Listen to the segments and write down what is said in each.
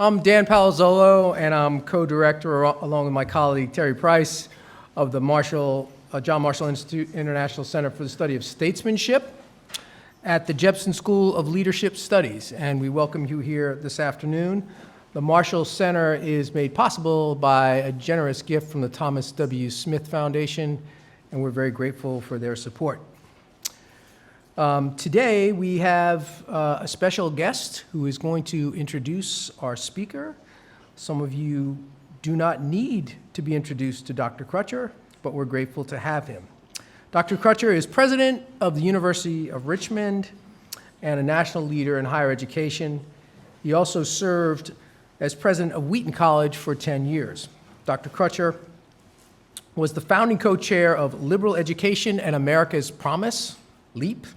I'm Dan Palazzolo, and I'm co-director, along with my colleague Terry Price, of the John Marshall Institute International Center for the Study of Statesmanship at the Jepson School of Leadership Studies, and we welcome you here this afternoon. The Marshall Center is made possible by a generous gift from the Thomas W. Smith Foundation, and we're very grateful for their support. Today, we have a special guest who is going to introduce our speaker. Some of you do not need to be introduced to Dr. Crutcher, but we're grateful to have him. Dr. Crutcher is president of the University of Richmond and a national leader in higher education. He also served as president of Wheaton College for 10 years. Dr. Crutcher was the founding co-chair of Liberal Education and America's Promise, LEAP,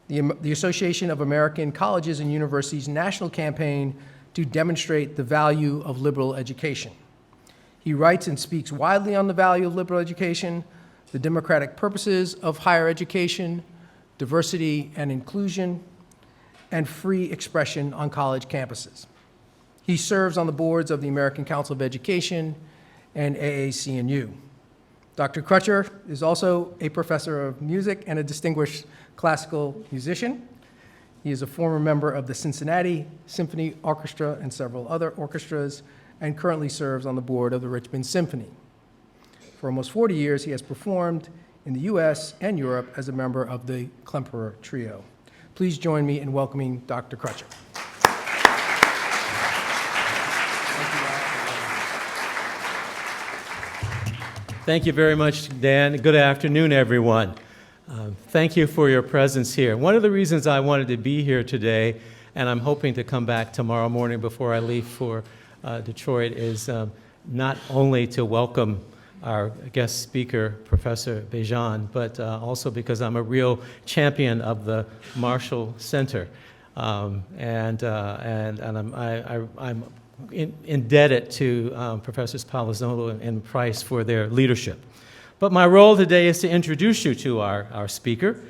the Association of American Colleges and Universities' national campaign to demonstrate the value of liberal education. He writes and speaks widely on the value of liberal education, the democratic purposes of higher education, diversity and inclusion, and free expression on college campuses. He serves on the boards of the American Council of Education and AAC&U. Dr. Crutcher is also a professor of music and a distinguished classical musician. He is a former member of the Cincinnati Symphony Orchestra and several other orchestras, and currently serves on the board of the Richmond Symphony. For almost 40 years, he has performed in the US and Europe as a member of the Klemperer Trio. Please join me in welcoming Dr. Crutcher. Thank you very much, Dan. Good afternoon, everyone. Thank you for your presence here. One of the reasons I wanted to be here today, and I'm hoping to come back tomorrow morning before I leave for Detroit, is not only to welcome our guest speaker, Professor Bejan, but also because I'm a real champion of the Marshall Center. I'm indebted to Professors Palazzolo and Price for their leadership. But my role today is to introduce you to our speaker.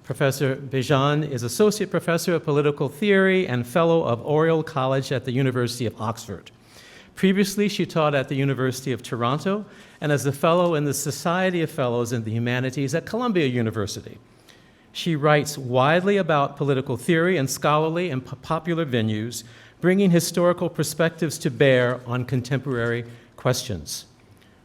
Professor Bejan is Associate Professor of Political Theory and Fellow of Oriel College at the University of Oxford. Previously, she taught at the University of Toronto and as a Fellow in the Society of Fellows in the Humanities at Columbia University. She writes widely about political theory in scholarly and popular venues, bringing historical perspectives to bear on contemporary questions.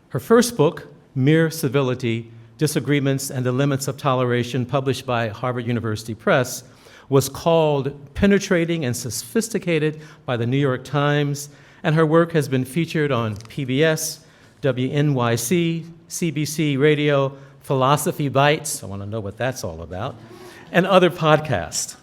Her first book, Mere Civility, Disagreements and the Limits of Toleration, published by Harvard University Press, was called Penetrating and Sophisticated by the New York Times, and her work has been featured on PBS, WNYC, CBC Radio, Philosophy Bites, I want to know what that's all about, and other podcasts.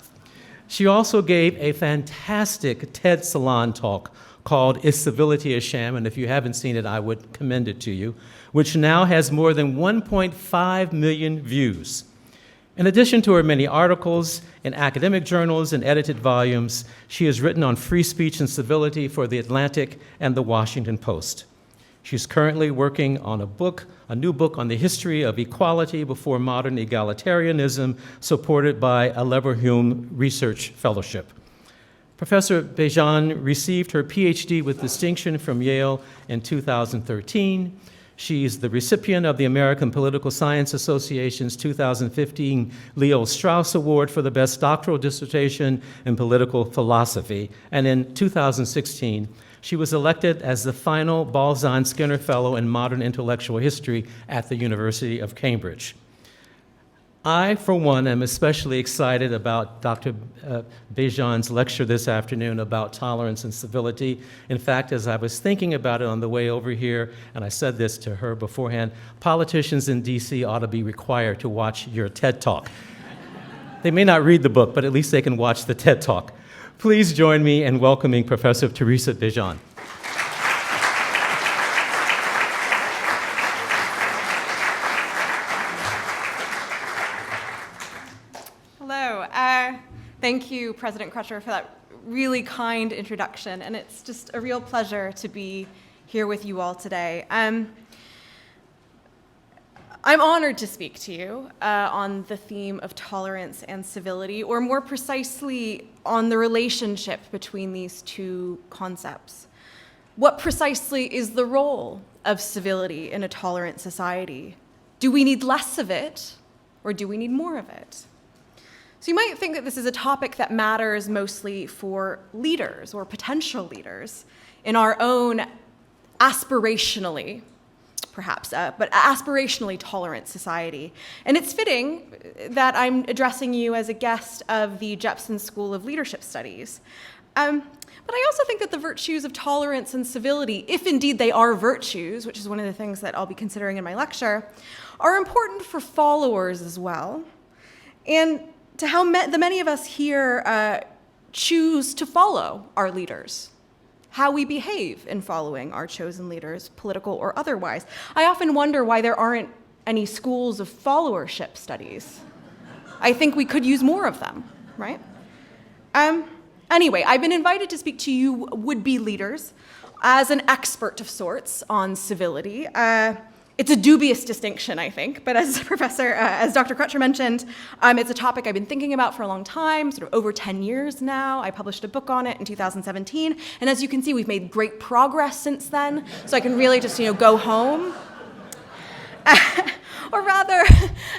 She also gave a fantastic TED Salon talk called Is Civility a Sham? And if you haven't seen it, I would commend it to you, which now has more than 1.5 million views. In addition to her many articles in academic journals and edited volumes, she has written on free speech and civility for The Atlantic and The Washington Post. She's currently working on a new book on the history of equality before modern egalitarianism, supported by a Leverhulme Research Fellowship. Professor Bejan received her PhD with distinction from Yale in 2013. She's the recipient of the American Political Science Association's 2015 Leo Strauss Award for the Best Doctoral Dissertation in Political Philosophy. And in 2016, she was elected as the final Balzan Skinner Fellow in Modern Intellectual History at the University of Cambridge. I, for one, am especially excited about Dr. Bejan's lecture this afternoon about tolerance and civility. In fact, as I was thinking about it on the way over here, and I said this to her beforehand, politicians in DC ought to be required to watch your TED Talk. They may not read the book, but at least they can watch the TED Talk. Please join me in welcoming Professor Teresa Bejan. Thank you, President Crutcher, for that really kind introduction, and it's just a real pleasure to be here with you all today. I'm I'm honored to speak to you on the theme of tolerance and civility, or more precisely, on the relationship between these two concepts. What precisely is the role of civility in a tolerant society? Do we need less of it, or do we need more of it? So you might think that this is a topic that matters mostly for leaders or potential leaders in our own aspirationally, perhaps, but aspirationally tolerant society. And it's fitting that I'm addressing you as a guest of the Jepson School of Leadership Studies. But I also think that the virtues of tolerance and civility, if indeed they are virtues, which is one of the things that I'll be considering in my lecture, are important for followers as well, and to how the many of us here choose to follow our leaders, how we behave in following our chosen leaders, political or otherwise. I often wonder why there aren't any schools of followership studies. I think we could use more of them, right? Anyway, I've been invited to speak to you would-be leaders as an expert of sorts on civility. It's a dubious distinction, I think, but as Dr. Crutcher mentioned, it's a topic I've been thinking about for a long time, sort of over 10 years now. I published a book on it in 2017, and as you can see, we've made great progress since then, so I can really just, go home. Or rather,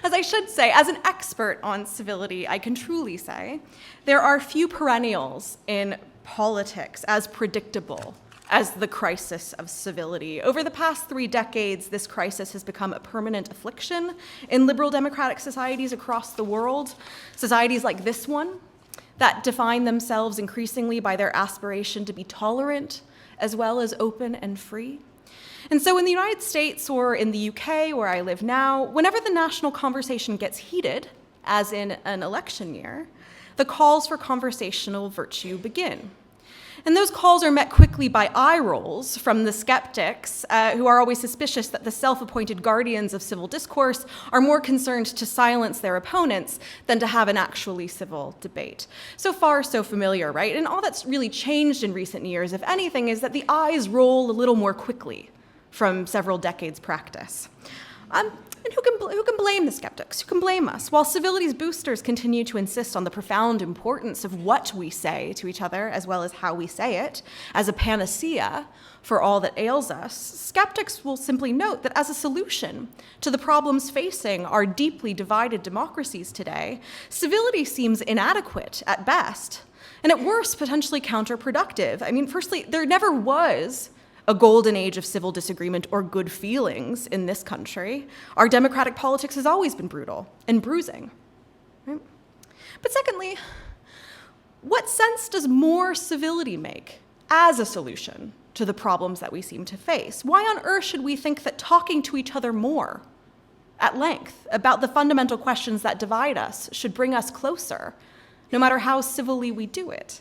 as I should say, as an expert on civility, I can truly say there are few perennials in politics as predictable as the crisis of civility. Over the past 3 decades, this crisis has become a permanent affliction in liberal democratic societies across the world, societies like this one that define themselves increasingly by their aspiration to be tolerant as well as open and free. And so in the United States or in the UK, where I live now, whenever the national conversation gets heated, as in an election year, the calls for conversational virtue begin. And those calls are met quickly by eye rolls from the skeptics who are always suspicious that the self-appointed guardians of civil discourse are more concerned to silence their opponents than to have an actually civil debate. So far, so familiar, right? And all that's really changed in recent years, if anything, is that the eyes roll a little more quickly from several decades' practice. And who can blame the skeptics? Who can blame us? While civility's boosters continue to insist on the profound importance of what we say to each other, as well as how we say it, as a panacea for all that ails us, skeptics will simply note that as a solution to the problems facing our deeply divided democracies today, civility seems inadequate at best, and at worst, potentially counterproductive. I mean, firstly, there never was a golden age of civil disagreement or good feelings in this country. Our democratic politics has always been brutal and bruising. Right? But secondly, what sense does more civility make as a solution to the problems that we seem to face? Why on earth should we think that talking to each other more at length about the fundamental questions that divide us should bring us closer, no matter how civilly we do it?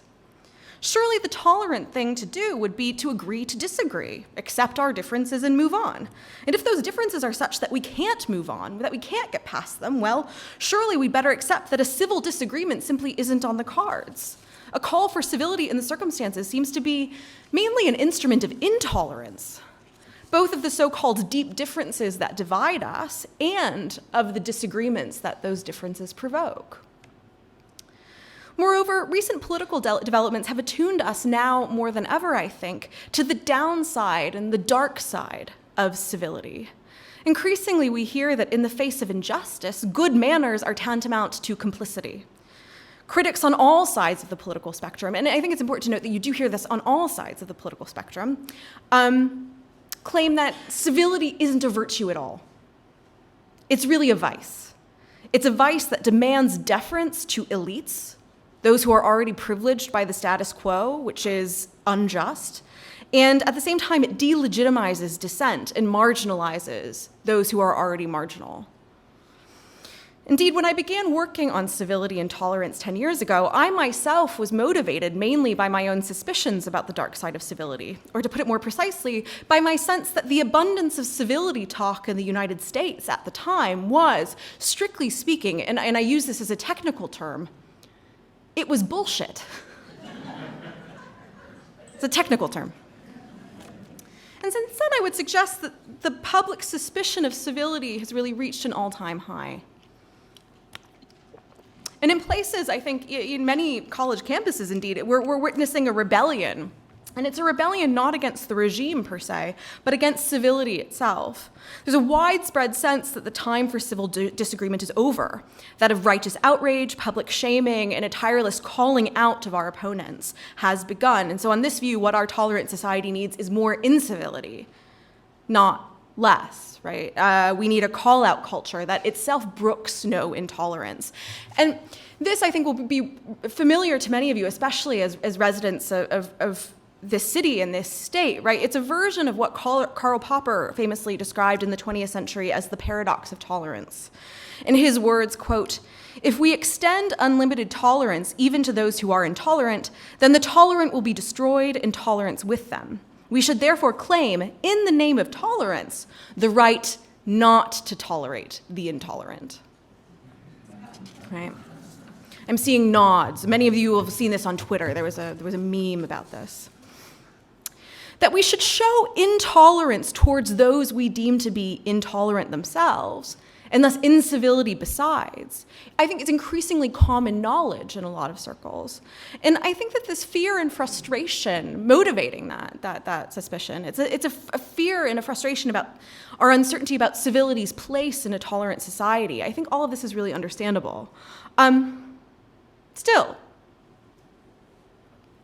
Surely the tolerant thing to do would be to agree to disagree, accept our differences, and move on. And if those differences are such that we can't move on, that we can't get past them, well, surely we'd better accept that a civil disagreement simply isn't on the cards. A call for civility in the circumstances seems to be mainly an instrument of intolerance, both of the so-called deep differences that divide us and of the disagreements that those differences provoke. Moreover, recent political developments have attuned us now more than ever, I think, to the downside and the dark side of civility. Increasingly, we hear that in the face of injustice, good manners are tantamount to complicity. Critics on all sides of the political spectrum, and I think it's important to note that you do hear this on all sides of the political spectrum, claim that civility isn't a virtue at all. It's really a vice. It's a vice that demands deference to elites, those who are already privileged by the status quo, which is unjust, and at the same time it delegitimizes dissent and marginalizes those who are already marginal. Indeed, when I began working on civility and tolerance 10 years ago, I myself was motivated mainly by my own suspicions about the dark side of civility, or to put it more precisely, by my sense that the abundance of civility talk in the United States at the time was, strictly speaking, and I use this as a technical term, it was bullshit. It's a technical term. And since then, I would suggest that the public suspicion of civility has really reached an all-time high. And in places, I think, in many college campuses, indeed, we're witnessing a rebellion. And it's a rebellion not against the regime, per se, but against civility itself. There's a widespread sense that the time for civil disagreement is over, that of righteous outrage, public shaming, and a tireless calling out of our opponents has begun. And so on this view, what our tolerant society needs is more incivility, not less, right? We need a call-out culture that itself brooks no intolerance. And this, I think, will be familiar to many of you, especially as residents of this city and this state, right? It's a version of what Karl Popper famously described in the 20th century as the paradox of tolerance. In his words, quote, "If we extend unlimited tolerance even to those who are intolerant, then the tolerant will be destroyed and tolerance with them. We should therefore claim, in the name of tolerance, the right not to tolerate the intolerant." Right? I'm seeing nods. Many of you have seen this on Twitter. There was a meme about this. That we should show intolerance towards those we deem to be intolerant themselves, and thus incivility besides. I think it's increasingly common knowledge in a lot of circles. And I think that this fear and frustration motivating that suspicion, it's a fear and a frustration about our uncertainty about civility's place in a tolerant society. I think all of this is really understandable. Still,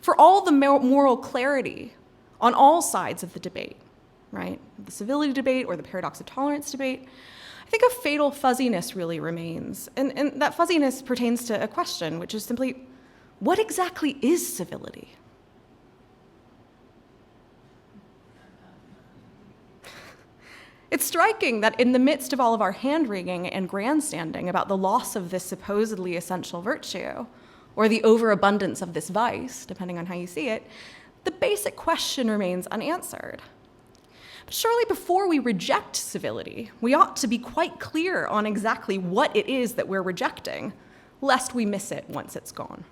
for all the moral clarity on all sides of the debate, right? The civility debate or the paradox of tolerance debate, I think a fatal fuzziness really remains. And that fuzziness pertains to a question, which is simply, what exactly is civility? It's striking that in the midst of all of our hand-wringing and grandstanding about the loss of this supposedly essential virtue, or the overabundance of this vice, depending on how you see it, the basic question remains unanswered. But surely before we reject civility, we ought to be quite clear on exactly what it is that we're rejecting, lest we miss it once it's gone.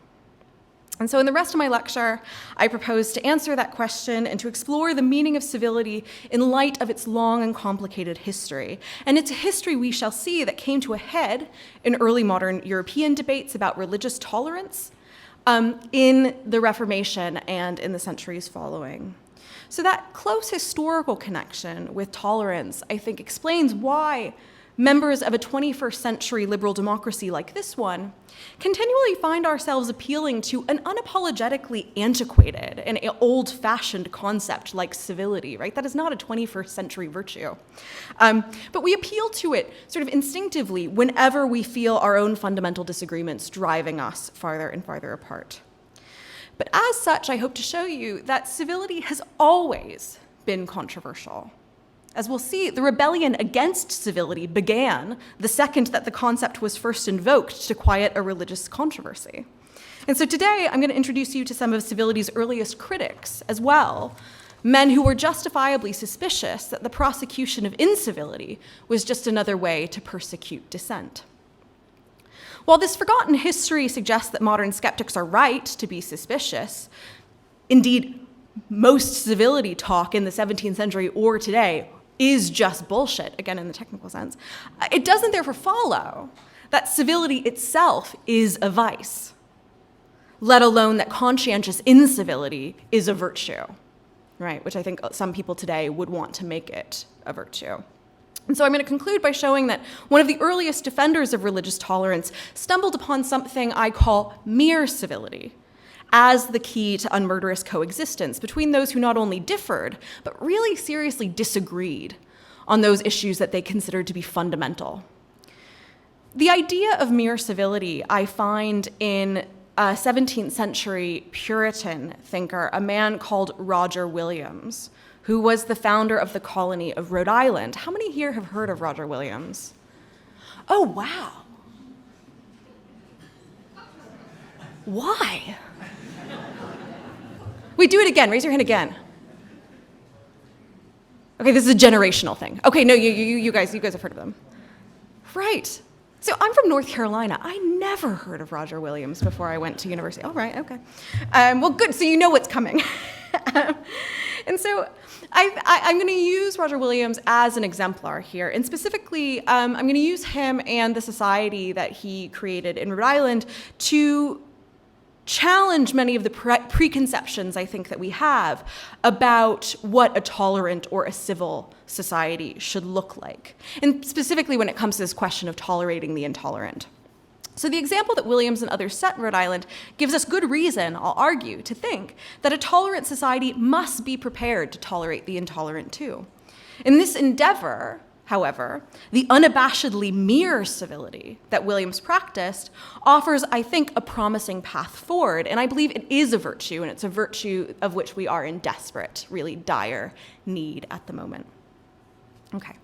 And so in the rest of my lecture, I propose to answer that question and to explore the meaning of civility in light of its long and complicated history. And it's a history we shall see that came to a head in early modern European debates about religious tolerance, in the Reformation and in the centuries following. So that close historical connection with tolerance, I think, explains why members of a 21st century liberal democracy like this one continually find ourselves appealing to an unapologetically antiquated and old-fashioned concept like civility, right? That is not a 21st century virtue. But we appeal to it sort of instinctively whenever we feel our own fundamental disagreements driving us farther and farther apart. But as such, I hope to show you that civility has always been controversial. As we'll see, the rebellion against civility began the second that the concept was first invoked to quiet a religious controversy. And so today, I'm going to introduce you to some of civility's earliest critics as well, men who were justifiably suspicious that the prosecution of incivility was just another way to persecute dissent. While this forgotten history suggests that modern skeptics are right to be suspicious, indeed, most civility talk in the 17th century or today is just bullshit, again in the technical sense, it doesn't therefore follow that civility itself is a vice, let alone that conscientious incivility is a virtue, right? Which I think some people today would want to make it a virtue. And so I'm going to conclude by showing that one of the earliest defenders of religious tolerance stumbled upon something I call mere civility as the key to unmurderous coexistence between those who not only differed, but really seriously disagreed on those issues that they considered to be fundamental. The idea of mere civility I find in a 17th century Puritan thinker, a man called Roger Williams, who was the founder of the colony of Rhode Island. How many here have heard of Roger Williams? Oh, wow. Why? Wait, do it again. Raise your hand again. Okay, this is a generational thing. Okay, no, you guys have heard of them. Right. So I'm from North Carolina. I never heard of Roger Williams before I went to university. All right, okay. Well, good, so you know what's coming. And so I'm going to use Roger Williams as an exemplar here. And specifically, I'm going to use him and the society that he created in Rhode Island to challenge many of the preconceptions I think that we have about what a tolerant or a civil society should look like. And specifically when it comes to this question of tolerating the intolerant. So the example that Williams and others set in Rhode Island gives us good reason, I'll argue, to think that a tolerant society must be prepared to tolerate the intolerant too. In this endeavor, however, the unabashedly mere civility that Williams practiced offers, I think, a promising path forward, and I believe it is a virtue, and it's a virtue of which we are in desperate, really dire need at the moment. Okay.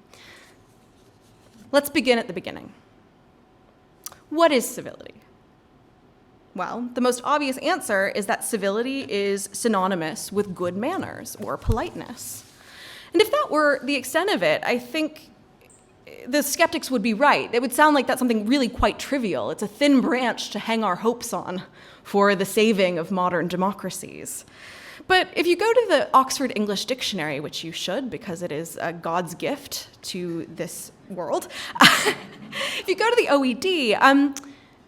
Let's begin at the beginning. What is civility? Well, the most obvious answer is that civility is synonymous with good manners or politeness. And if that were the extent of it, I think the skeptics would be right. It would sound like that's something really quite trivial. It's a thin branch to hang our hopes on for the saving of modern democracies. But if you go to the Oxford English Dictionary, which you should because it is God's gift to this world, if you go to the OED,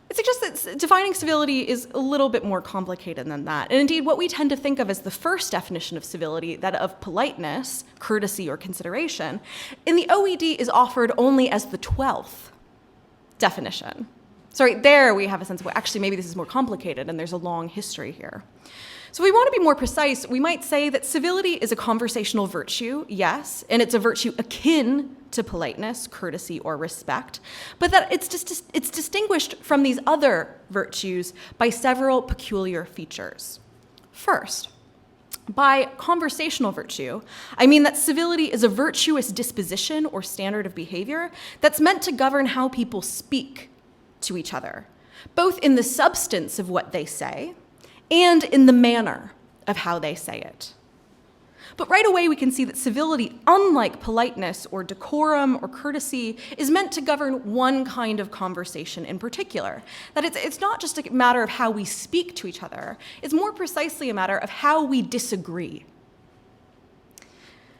it suggests that defining civility is a little bit more complicated than that. And indeed, what we tend to think of as the first definition of civility, that of politeness, courtesy, or consideration, in the OED is offered only as the 12th definition. So right there we have a sense of, well, actually, maybe this is more complicated, and there's a long history here. So if we want to be more precise, we might say that civility is a conversational virtue, yes, and it's a virtue akin to politeness, courtesy, or respect, but that it's distinguished from these other virtues by several peculiar features. First, by conversational virtue, I mean that civility is a virtuous disposition or standard of behavior that's meant to govern how people speak to each other, both in the substance of what they say and in the manner of how they say it. But right away we can see that civility, unlike politeness or decorum or courtesy, is meant to govern one kind of conversation in particular. That it's not just a matter of how we speak to each other, it's more precisely a matter of how we disagree.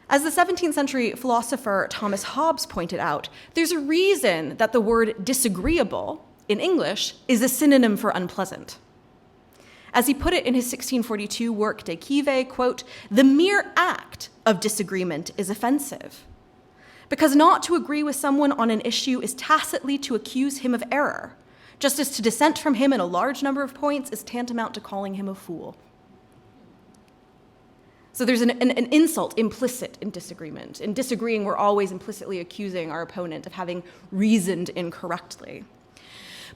As the 17th century philosopher Thomas Hobbes pointed out, there's a reason that the word disagreeable in English is a synonym for unpleasant. As he put it in his 1642 work De Cive, quote, "The mere act of disagreement is offensive, because not to agree with someone on an issue is tacitly to accuse him of error, just as to dissent from him in a large number of points is tantamount to calling him a fool." So there's an insult implicit in disagreement. In disagreeing, we're always implicitly accusing our opponent of having reasoned incorrectly.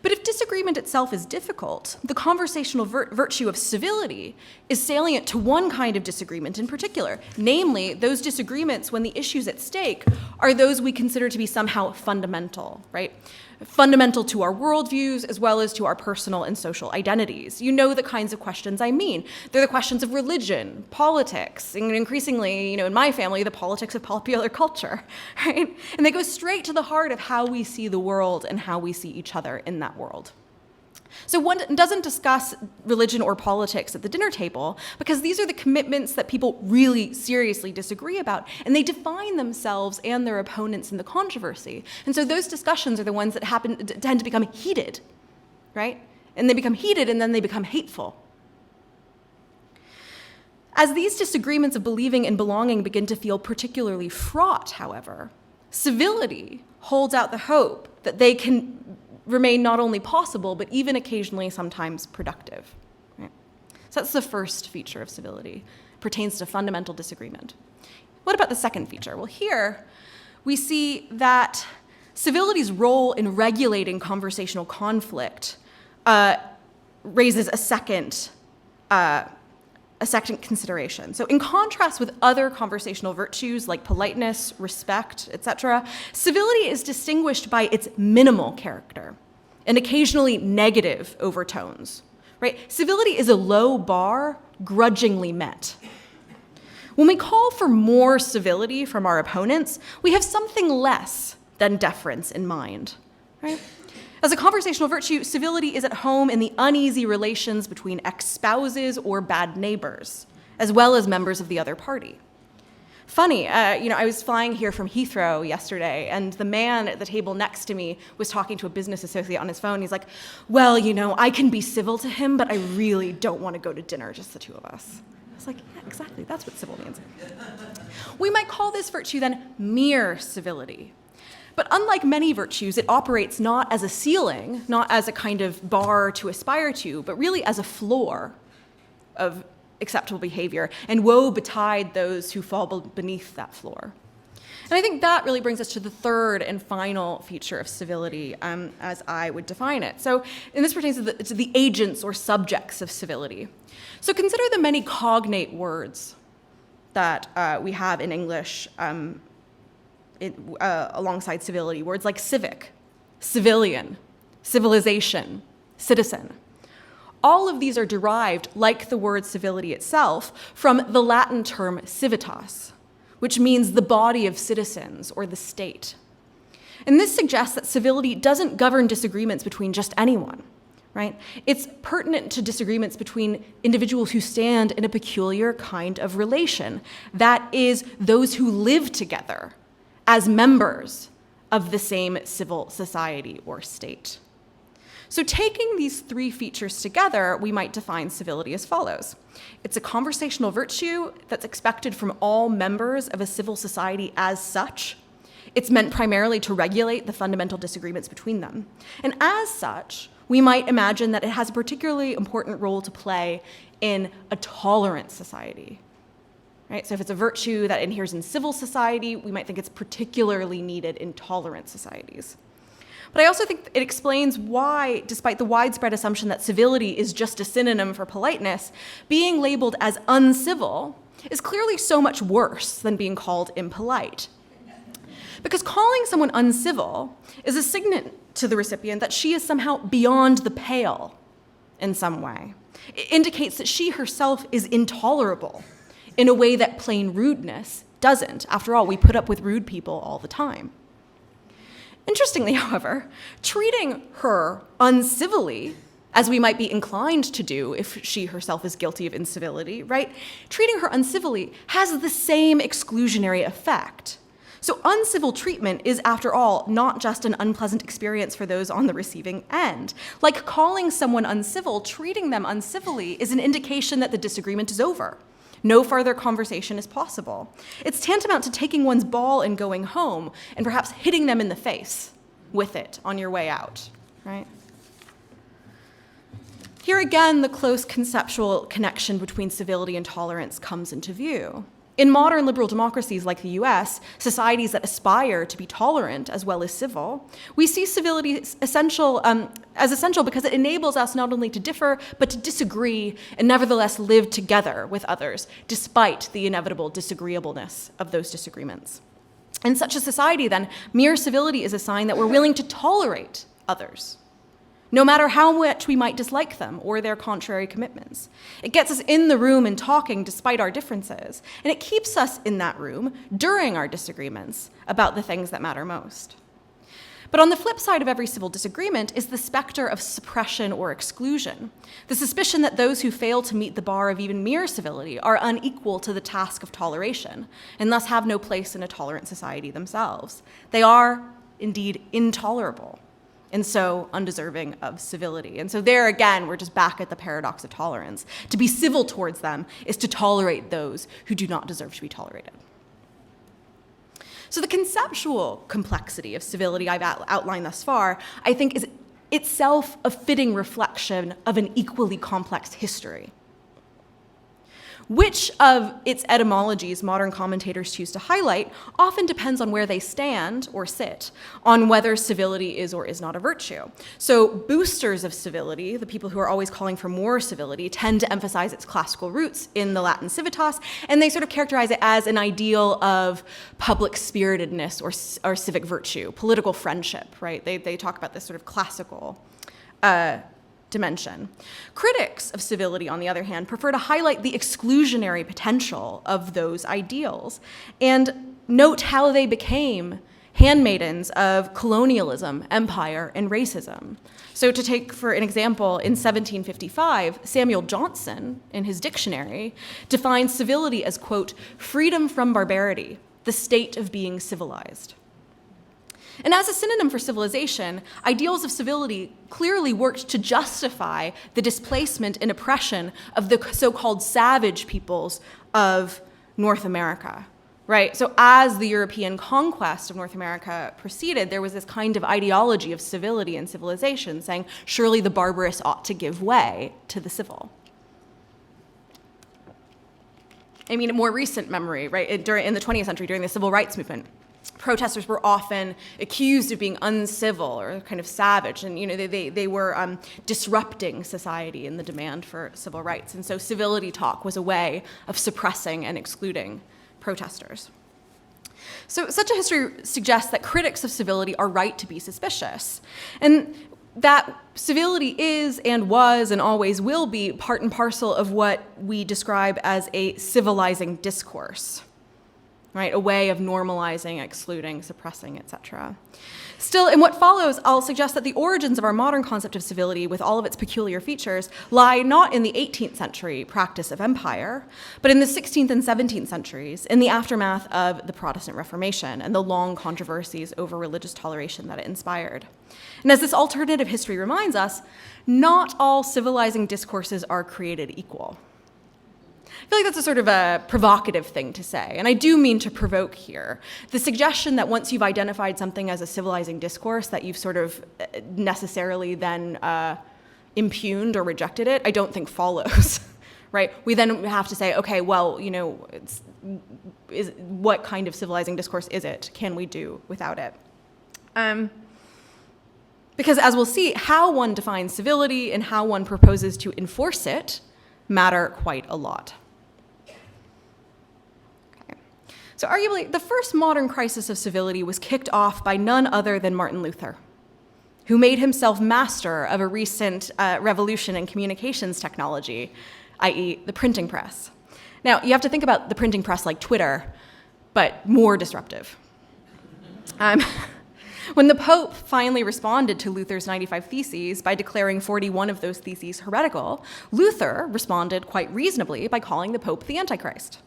But if disagreement itself is difficult, the conversational virtue of civility is salient to one kind of disagreement in particular, namely those disagreements when the issues at stake are those we consider to be somehow fundamental, right? Fundamental to our worldviews as well as to our personal and social identities. You know the kinds of questions I mean. They're the questions of religion, politics, and increasingly, in my family, the politics of popular culture, right? And they go straight to the heart of how we see the world and how we see each other in that world. So one doesn't discuss religion or politics at the dinner table because these are the commitments that people really seriously disagree about, and they define themselves and their opponents in the controversy. And so those discussions are the ones that tend to become heated, right? And they become heated and then they become hateful. As these disagreements of believing and belonging begin to feel particularly fraught, however, civility holds out the hope that they can remain not only possible, but even occasionally sometimes productive. Right? So that's the first feature of civility, pertains to fundamental disagreement. What about the second feature? Well, here we see that civility's role in regulating conversational conflict raises a second consideration. So in contrast with other conversational virtues like politeness, respect, etc., civility is distinguished by its minimal character and occasionally negative overtones, right? Civility is a low bar, grudgingly met. When we call for more civility from our opponents, we have something less than deference in mind, right? As a conversational virtue, civility is at home in the uneasy relations between ex-spouses or bad neighbors, as well as members of the other party. Funny, I was flying here from Heathrow yesterday, and the man at the table next to me was talking to a business associate on his phone. He's like, well, I can be civil to him, but I really don't want to go to dinner, just the two of us. I was like, yeah, exactly, that's what civil means. We might call this virtue then mere civility. But unlike many virtues, it operates not as a ceiling, not as a kind of bar to aspire to, but really as a floor of acceptable behavior, and woe betide those who fall beneath that floor. And I think that really brings us to the third and final feature of civility, as I would define it. So, and this pertains to the agents or subjects of civility. So consider the many cognate words that we have in English alongside civility, words like civic, civilian, civilization, citizen. All of these are derived, like the word civility itself, from the Latin term civitas, which means the body of citizens or the state. And this suggests that civility doesn't govern disagreements between just anyone, right? It's pertinent to disagreements between individuals who stand in a peculiar kind of relation, that is, those who live together as members of the same civil society or state. So taking these three features together, we might define civility as follows. It's a conversational virtue that's expected from all members of a civil society as such. It's meant primarily to regulate the fundamental disagreements between them. And as such, we might imagine that it has a particularly important role to play in a tolerant society. Right? So if it's a virtue that inheres in civil society, we might think it's particularly needed in tolerant societies. But I also think it explains why, despite the widespread assumption that civility is just a synonym for politeness, being labeled as uncivil is clearly so much worse than being called impolite. Because calling someone uncivil is a signet to the recipient that she is somehow beyond the pale in some way. It indicates that she herself is intolerable in a way that plain rudeness doesn't. After all, we put up with rude people all the time. Interestingly, however, treating her uncivilly, as we might be inclined to do if she herself is guilty of incivility, right? Treating her uncivilly has the same exclusionary effect. So uncivil treatment is, after all, not just an unpleasant experience for those on the receiving end. Like calling someone uncivil, treating them uncivilly is an indication that the disagreement is over. No further conversation is possible. It's tantamount to taking one's ball and going home and perhaps hitting them in the face with it on your way out, right? Here again, the close conceptual connection between civility and tolerance comes into view. In modern liberal democracies like the US, societies that aspire to be tolerant as well as civil, we see civility as essential because it enables us not only to differ, but to disagree and nevertheless live together with others, despite the inevitable disagreeableness of those disagreements. In such a society, then, mere civility is a sign that we're willing to tolerate others, no matter how much we might dislike them or their contrary commitments. It gets us in the room and talking despite our differences, and it keeps us in that room during our disagreements about the things that matter most. But on the flip side of every civil disagreement is the specter of suppression or exclusion, the suspicion that those who fail to meet the bar of even mere civility are unequal to the task of toleration, and thus have no place in a tolerant society themselves. They are, indeed, intolerable, and so undeserving of civility. And so there again, we're just back at the paradox of tolerance. To be civil towards them is to tolerate those who do not deserve to be tolerated. So the conceptual complexity of civility I've outlined thus far, I think, is itself a fitting reflection of an equally complex history. Which of its etymologies modern commentators choose to highlight often depends on where they stand or sit on whether civility is or is not a virtue. So boosters of civility, the people who are always calling for more civility, tend to emphasize its classical roots in the Latin civitas, and they sort of characterize it as an ideal of public spiritedness or civic virtue, political friendship, right? They talk about this sort of classical dimension. Critics of civility, on the other hand, prefer to highlight the exclusionary potential of those ideals and note how they became handmaidens of colonialism, empire, and racism. So to take for an example, in 1755, Samuel Johnson, in his dictionary, defines civility as, quote, freedom from barbarity, the state of being civilized. And as a synonym for civilization, ideals of civility clearly worked to justify the displacement and oppression of the so-called savage peoples of North America, right? So as the European conquest of North America proceeded, there was this kind of ideology of civility and civilization saying, surely the barbarous ought to give way to the civil. I mean, a more recent memory, right, in the 20th century, during the civil rights movement, protesters were often accused of being uncivil or kind of savage, and they were disrupting society in the demand for civil rights. And so civility talk was a way of suppressing and excluding protesters. So such a history suggests that critics of civility are right to be suspicious, and that civility is and was and always will be part and parcel of what we describe as a civilizing discourse. Right, a way of normalizing, excluding, suppressing, etc. Still, in what follows, I'll suggest that the origins of our modern concept of civility, with all of its peculiar features, lie not in the 18th century practice of empire, but in the 16th and 17th centuries, in the aftermath of the Protestant Reformation and the long controversies over religious toleration that it inspired. And as this alternative history reminds us, not all civilizing discourses are created equal. I feel like that's a sort of a provocative thing to say, and I do mean to provoke here. The suggestion that once you've identified something as a civilizing discourse, that you've sort of necessarily then impugned or rejected it, I don't think follows, right? We then have to say, okay, well, what kind of civilizing discourse is it? Can we do without it? Because as we'll see, how one defines civility and how one proposes to enforce it matter quite a lot. So arguably, the first modern crisis of civility was kicked off by none other than Martin Luther, who made himself master of a recent revolution in communications technology, i.e. the printing press. Now, you have to think about the printing press like Twitter, but more disruptive. When the Pope finally responded to Luther's 95 Theses by declaring 41 of those theses heretical, Luther responded quite reasonably by calling the Pope the Antichrist.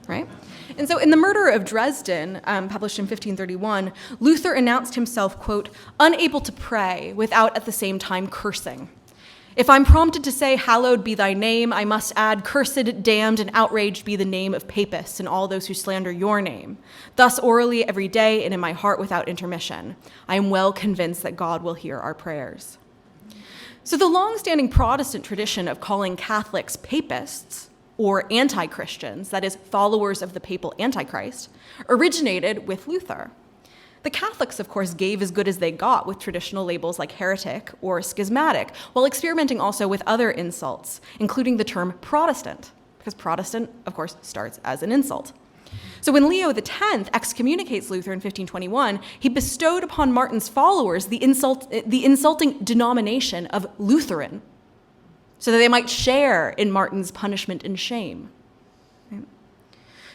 Right? And so in The Murder of Dresden, published in 1531, Luther announced himself, quote, unable to pray without at the same time cursing. If I'm prompted to say, hallowed be thy name, I must add, cursed, damned, and outraged be the name of papists and all those who slander your name. Thus orally every day and in my heart without intermission. I am well convinced that God will hear our prayers. So the long-standing Protestant tradition of calling Catholics papists, or anti-Christians, that is, followers of the papal Antichrist, originated with Luther. The Catholics, of course, gave as good as they got with traditional labels like heretic or schismatic, while experimenting also with other insults, including the term Protestant, because Protestant, of course, starts as an insult. So when Leo X excommunicates Luther in 1521, he bestowed upon Martin's followers the insulting denomination of Lutheran, so that they might share in Martin's punishment and shame. Right?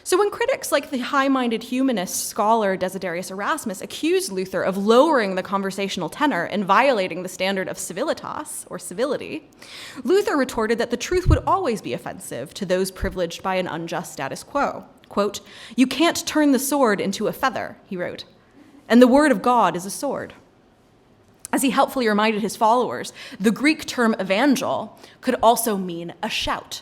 So when critics like the high-minded humanist scholar Desiderius Erasmus accused Luther of lowering the conversational tenor and violating the standard of civilitas, or civility, Luther retorted that the truth would always be offensive to those privileged by an unjust status quo. Quote, you can't turn the sword into a feather, he wrote, and the word of God is a sword. As he helpfully reminded his followers, the Greek term evangel could also mean a shout.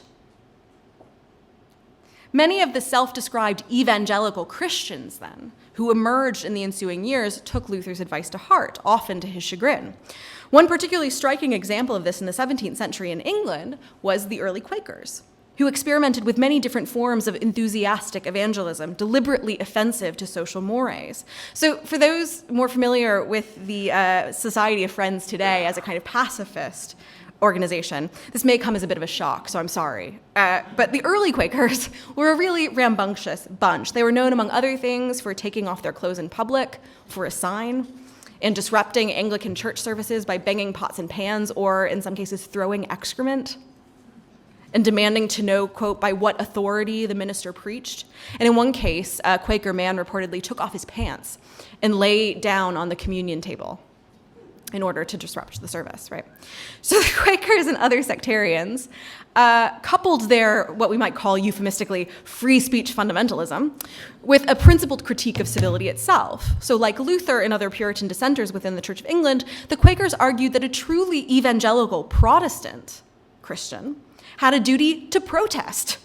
Many of the self-described evangelical Christians, then, who emerged in the ensuing years, took Luther's advice to heart, often to his chagrin. One particularly striking example of this in the 17th century in England was the early Quakers, who experimented with many different forms of enthusiastic evangelism, deliberately offensive to social mores. So for those more familiar with the Society of Friends today as a kind of pacifist organization, this may come as a bit of a shock, so I'm sorry. But the early Quakers were a really rambunctious bunch. They were known, among other things, for taking off their clothes in public for a sign, and disrupting Anglican church services by banging pots and pans, or in some cases throwing excrement. and demanding to know, quote, by what authority the minister preached. And in one case, a Quaker man reportedly took off his pants and lay down on the communion table in order to disrupt the service, right? So the Quakers and other sectarians coupled their, what we might call euphemistically, free speech fundamentalism with a principled critique of civility itself. So like Luther and other Puritan dissenters within the Church of England, the Quakers argued that a truly evangelical Protestant Christian had a duty to protest,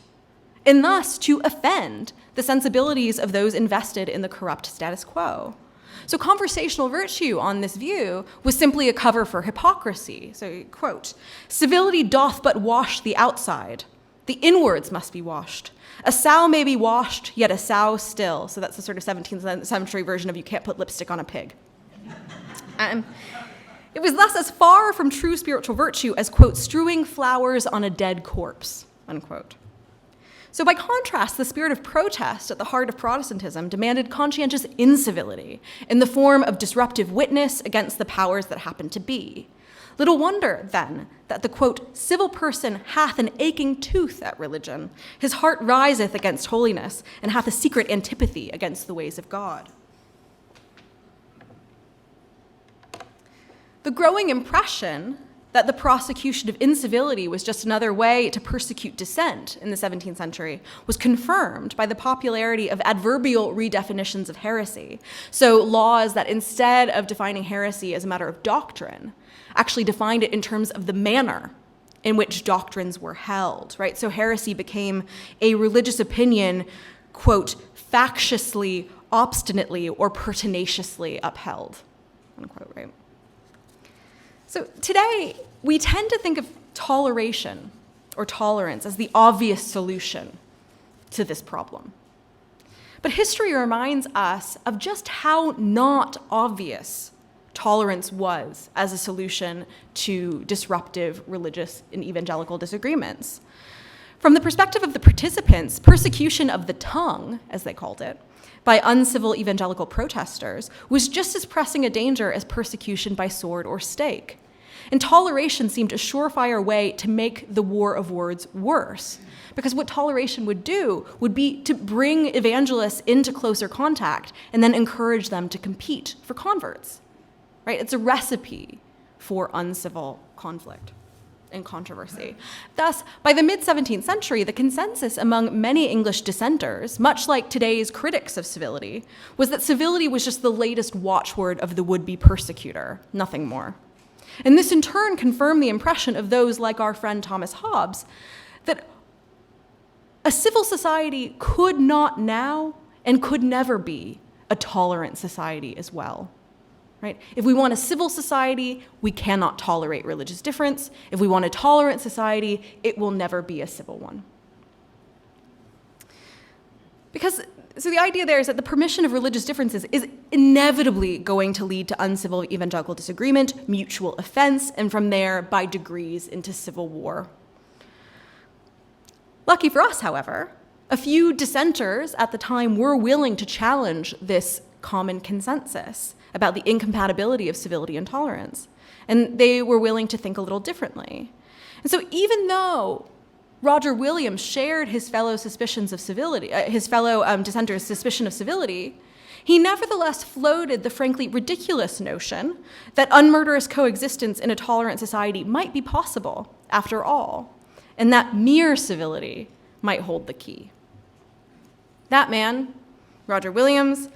and thus to offend the sensibilities of those invested in the corrupt status quo. So conversational virtue on this view was simply a cover for hypocrisy. So, quote, civility doth but wash the outside. The inwards must be washed. A sow may be washed, yet a sow still. So that's the sort of 17th century version of you can't put lipstick on a pig. It was thus as far from true spiritual virtue as, quote, strewing flowers on a dead corpse, unquote. So by contrast, the spirit of protest at the heart of Protestantism demanded conscientious incivility in the form of disruptive witness against the powers that happened to be. Little wonder, then, that the, quote, civil person hath an aching tooth at religion. His heart riseth against holiness, and hath a secret antipathy against the ways of God. The growing impression that the prosecution of incivility was just another way to persecute dissent in the 17th century was confirmed by the popularity of adverbial redefinitions of heresy. So laws that instead of defining heresy as a matter of doctrine, actually defined it in terms of the manner in which doctrines were held, right? So heresy became a religious opinion, quote, factiously, obstinately, or pertinaciously upheld, unquote, right? So today, we tend to think of toleration or tolerance as the obvious solution to this problem. But history reminds us of just how not obvious tolerance was as a solution to disruptive religious and evangelical disagreements. From the perspective of the participants, persecution of the tongue, as they called it, by uncivil evangelical protesters was just as pressing a danger as persecution by sword or stake. And toleration seemed a surefire way to make the war of words worse, because what toleration would do would be to bring evangelists into closer contact and then encourage them to compete for converts, right? It's a recipe for uncivil conflict and controversy. Thus, by the mid-17th century, the consensus among many English dissenters, much like today's critics of civility, was that civility was just the latest watchword of the would-be persecutor, nothing more. And this in turn confirmed the impression of those like our friend Thomas Hobbes that a civil society could not now and could never be a tolerant society as well. Right? If we want a civil society, we cannot tolerate religious difference. If we want a tolerant society, it will never be a civil one. So the idea there is that the permission of religious differences is inevitably going to lead to uncivil evangelical disagreement, mutual offense, and from there, by degrees, into civil war. Lucky for us, however, a few dissenters at the time were willing to challenge this common consensus about the incompatibility of civility and tolerance, and they were willing to think a little differently. And so even though Roger Williams shared his fellow suspicions of civility, his fellow dissenters' suspicion of civility, he nevertheless floated the frankly ridiculous notion that unmurderous coexistence in a tolerant society might be possible, after all, and that mere civility might hold the key. That man, Roger Williams,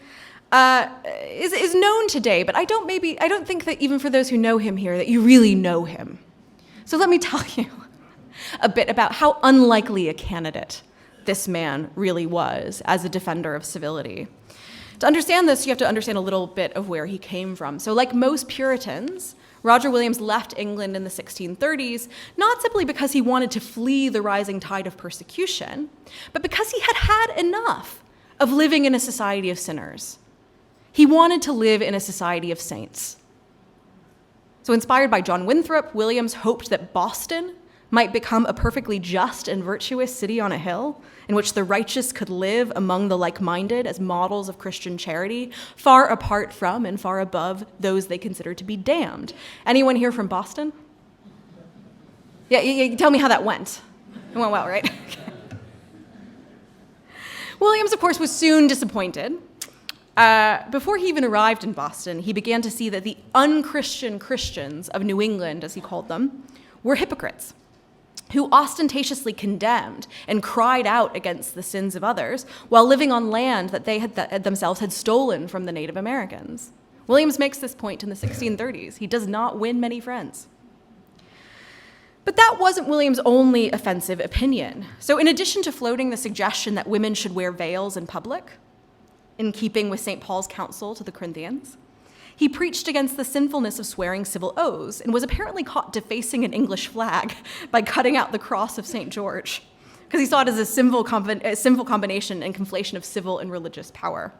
is known today, but I don't think that even for those who know him here, that you really know him. So let me tell you a bit about how unlikely a candidate this man really was as a defender of civility. To understand this, you have to understand a little bit of where he came from. So like most Puritans, Roger Williams left England in the 1630s, not simply because he wanted to flee the rising tide of persecution, but because he had had enough of living in a society of sinners. He wanted to live in a society of saints. So inspired by John Winthrop, Williams hoped that Boston might become a perfectly just and virtuous city on a hill in which the righteous could live among the like-minded as models of Christian charity, far apart from and far above those they considered to be damned. Anyone here from Boston? Yeah, tell me how that went. It went well, right? Williams, of course, was soon disappointed. Before he even arrived in Boston, he began to see that the unchristian Christians of New England, as he called them, were hypocrites who ostentatiously condemned and cried out against the sins of others while living on land that they themselves had stolen from the Native Americans. Williams makes this point in the 1630s. He does not win many friends. But that wasn't Williams' only offensive opinion. So in addition to floating the suggestion that women should wear veils in public, in keeping with St. Paul's counsel to the Corinthians, he preached against the sinfulness of swearing civil oaths and was apparently caught defacing an English flag by cutting out the cross of St. George, because he saw it as a sinful combination and conflation of civil and religious power,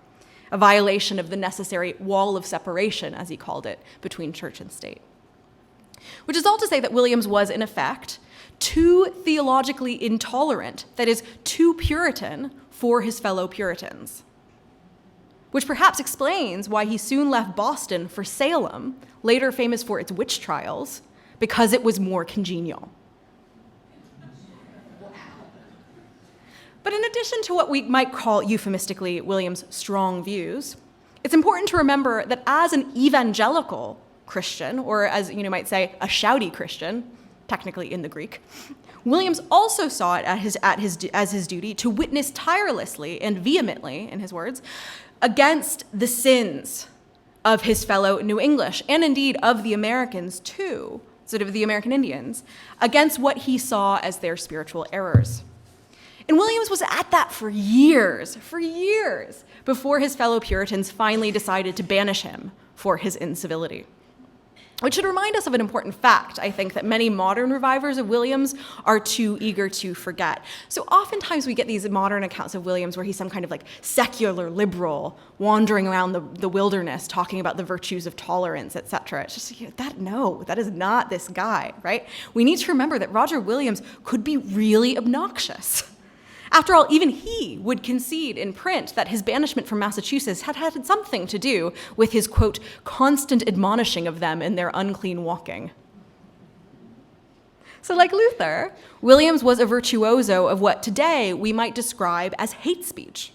a violation of the necessary wall of separation, as he called it, between church and state. Which is all to say that Williams was, in effect, too theologically intolerant, that is, too Puritan for his fellow Puritans. Which perhaps explains why he soon left Boston for Salem, later famous for its witch trials, because it was more congenial. But in addition to what we might call euphemistically Williams' strong views, it's important to remember that as an evangelical Christian, or as you might say, a shouty Christian, technically in the Greek, Williams also saw it as his duty to witness tirelessly and vehemently, in his words, against the sins of his fellow New English, and indeed of the Americans too, sort of the American Indians, against what he saw as their spiritual errors. And Williams was at that for years, before his fellow Puritans finally decided to banish him for his incivility. Which should remind us of an important fact, I think, that many modern revivers of Williams are too eager to forget. So oftentimes we get these modern accounts of Williams where he's some kind of like secular liberal wandering around the wilderness talking about the virtues of tolerance, etc. It's just, that is not this guy, right? We need to remember that Roger Williams could be really obnoxious. After all, even he would concede in print that his banishment from Massachusetts had had something to do with his, quote, constant admonishing of them in their unclean walking. So like Luther, Williams was a virtuoso of what today we might describe as hate speech.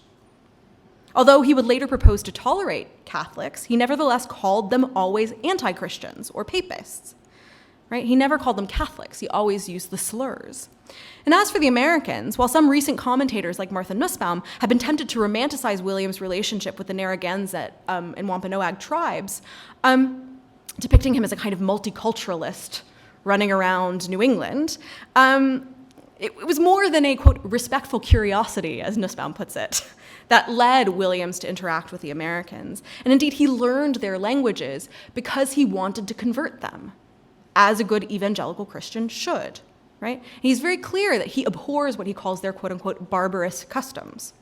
Although he would later propose to tolerate Catholics, he nevertheless called them always anti-Christians or papists. Right? He never called them Catholics. He always used the slurs. And as for the Americans, while some recent commentators like Martha Nussbaum have been tempted to romanticize Williams' relationship with the Narragansett and Wampanoag tribes, depicting him as a kind of multiculturalist running around New England, it was more than a, quote, respectful curiosity, as Nussbaum puts it, that led Williams to interact with the Americans. And indeed, he learned their languages because he wanted to convert them, as a good evangelical Christian should, right? And he's very clear that he abhors what he calls their quote-unquote barbarous customs.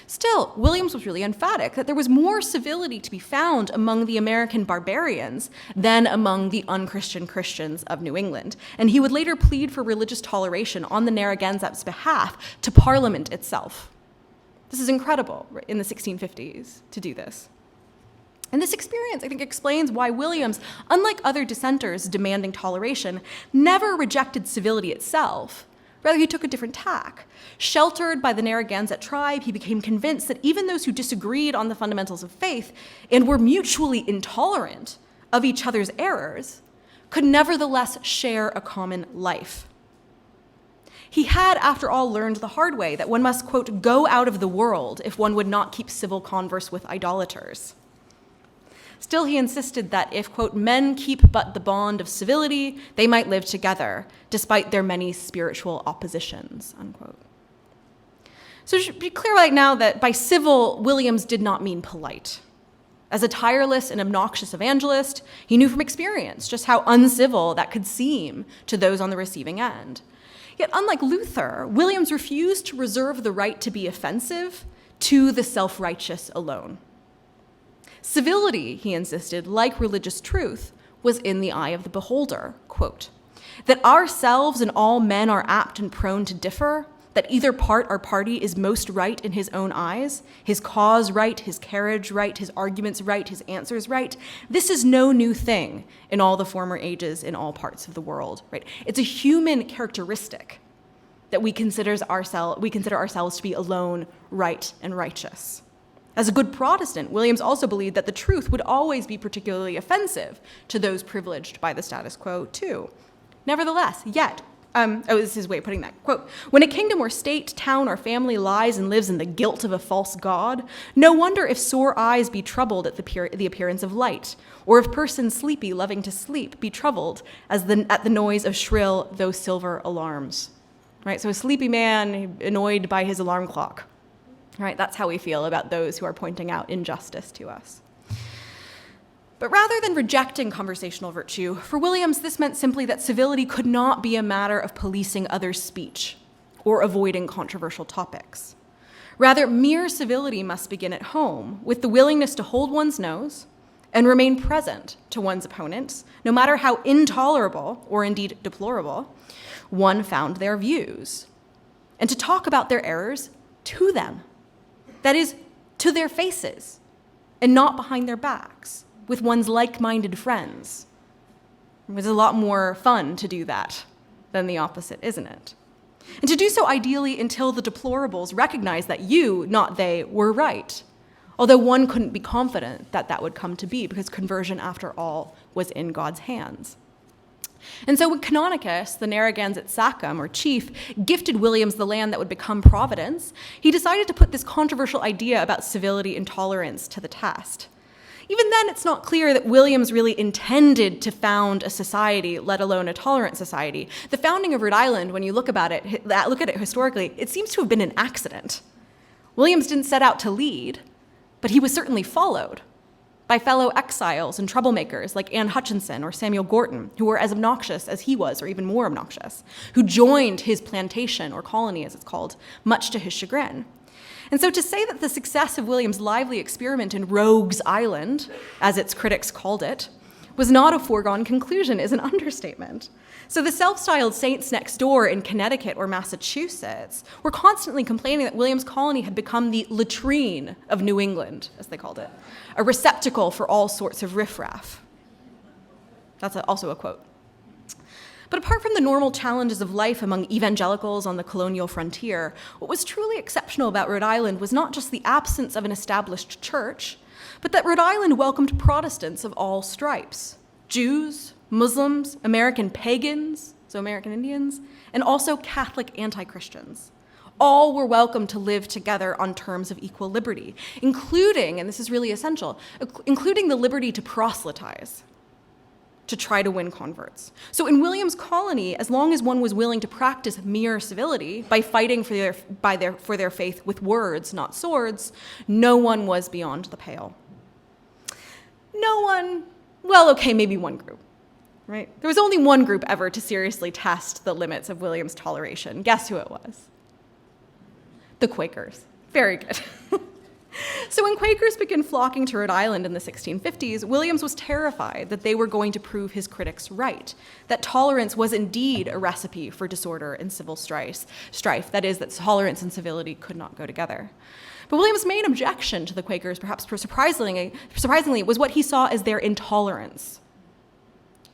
Still, Williams was really emphatic that there was more civility to be found among the American barbarians than among the unchristian Christians of New England, and he would later plead for religious toleration on the Narragansett's behalf to Parliament itself. This is incredible in the 1650s to do this. And this experience, I think, explains why Williams, unlike other dissenters demanding toleration, never rejected civility itself. Rather, he took a different tack. Sheltered by the Narragansett tribe, he became convinced that even those who disagreed on the fundamentals of faith and were mutually intolerant of each other's errors could nevertheless share a common life. He had, after all, learned the hard way that one must, quote, go out of the world if one would not keep civil converse with idolaters. Still, he insisted that if, quote, men keep but the bond of civility, they might live together, despite their many spiritual oppositions, unquote. So it should be clear right now that by civil, Williams did not mean polite. As a tireless and obnoxious evangelist, he knew from experience just how uncivil that could seem to those on the receiving end. Yet, unlike Luther, Williams refused to reserve the right to be offensive to the self-righteous alone. Civility, he insisted, like religious truth, was in the eye of the beholder, quote, that ourselves and all men are apt and prone to differ, that either part or party is most right in his own eyes, his cause right, his carriage right, his arguments right, his answers right. This is no new thing in all the former ages in all parts of the world, right? It's a human characteristic that we consider ourselves to be alone right and righteous. As a good Protestant, Williams also believed that the truth would always be particularly offensive to those privileged by the status quo, too. Nevertheless, yet, this is his way of putting that, quote, when a kingdom or state, town, or family lies and lives in the guilt of a false god, no wonder if sore eyes be troubled at the appearance of light, or if persons sleepy, loving to sleep, be troubled at the noise of shrill, though silver alarms. Right, so a sleepy man annoyed by his alarm clock. Right, that's how we feel about those who are pointing out injustice to us. But rather than rejecting conversational virtue, for Williams, this meant simply that civility could not be a matter of policing others' speech or avoiding controversial topics. Rather, mere civility must begin at home, with the willingness to hold one's nose and remain present to one's opponents, no matter how intolerable or indeed deplorable one found their views, and to talk about their errors to them. That is, to their faces, and not behind their backs, with one's like-minded friends. It's a lot more fun to do that than the opposite, isn't it? And to do so ideally until the deplorables recognize that you, not they, were right, although one couldn't be confident that that would come to be, because conversion, after all, was in God's hands. And so when Canonicus, the Narragansett Sachem, or chief, gifted Williams the land that would become Providence, he decided to put this controversial idea about civility and tolerance to the test. Even then, it's not clear that Williams really intended to found a society, let alone a tolerant society. The founding of Rhode Island, when you look at it historically, it seems to have been an accident. Williams didn't set out to lead, but he was certainly followed by fellow exiles and troublemakers like Anne Hutchinson or Samuel Gorton, who were as obnoxious as he was, or even more obnoxious, who joined his plantation, or colony as it's called, much to his chagrin. And so to say that the success of Williams' lively experiment in Rogues Island, as its critics called it, was not a foregone conclusion is an understatement. So the self-styled saints next door in Connecticut or Massachusetts were constantly complaining that Williams' colony had become the latrine of New England, as they called it, a receptacle for all sorts of riffraff. That's also a quote. But apart from the normal challenges of life among evangelicals on the colonial frontier, what was truly exceptional about Rhode Island was not just the absence of an established church, but that Rhode Island welcomed Protestants of all stripes: Jews, Muslims, American pagans, so American Indians, and also Catholic anti-Christians. All were welcome to live together on terms of equal liberty, including, and this is really essential, including the liberty to proselytize, to try to win converts. So in Williams' colony, as long as one was willing to practice mere civility by fighting for their faith with words, not swords, no one was beyond the pale. No one, well, okay, maybe one group, right? There was only one group ever to seriously test the limits of Williams' toleration. Guess who it was? The Quakers. Very good. So when Quakers began flocking to Rhode Island in the 1650s, Williams was terrified that they were going to prove his critics right, that tolerance was indeed a recipe for disorder and civil strife, that is, that tolerance and civility could not go together. But Williams' main objection to the Quakers, perhaps surprisingly, was what he saw as their intolerance.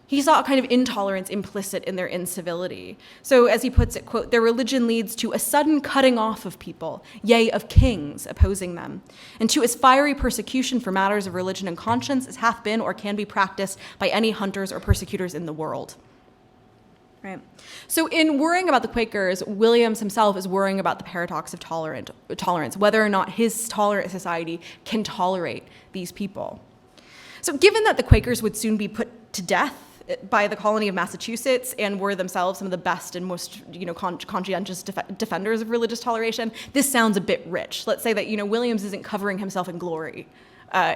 He saw a kind of intolerance implicit in their incivility. So as he puts it, quote, their religion leads to a sudden cutting off of people, yea, of kings opposing them, and to as fiery persecution for matters of religion and conscience as hath been or can be practiced by any hunters or persecutors in the world. Right. So in worrying about the Quakers, Williams himself is worrying about the paradox of tolerance, whether or not his tolerant society can tolerate these people. So given that the Quakers would soon be put to death by the colony of Massachusetts and were themselves some of the best and most conscientious defenders of religious toleration, this sounds a bit rich. Let's say that Williams isn't covering himself in glory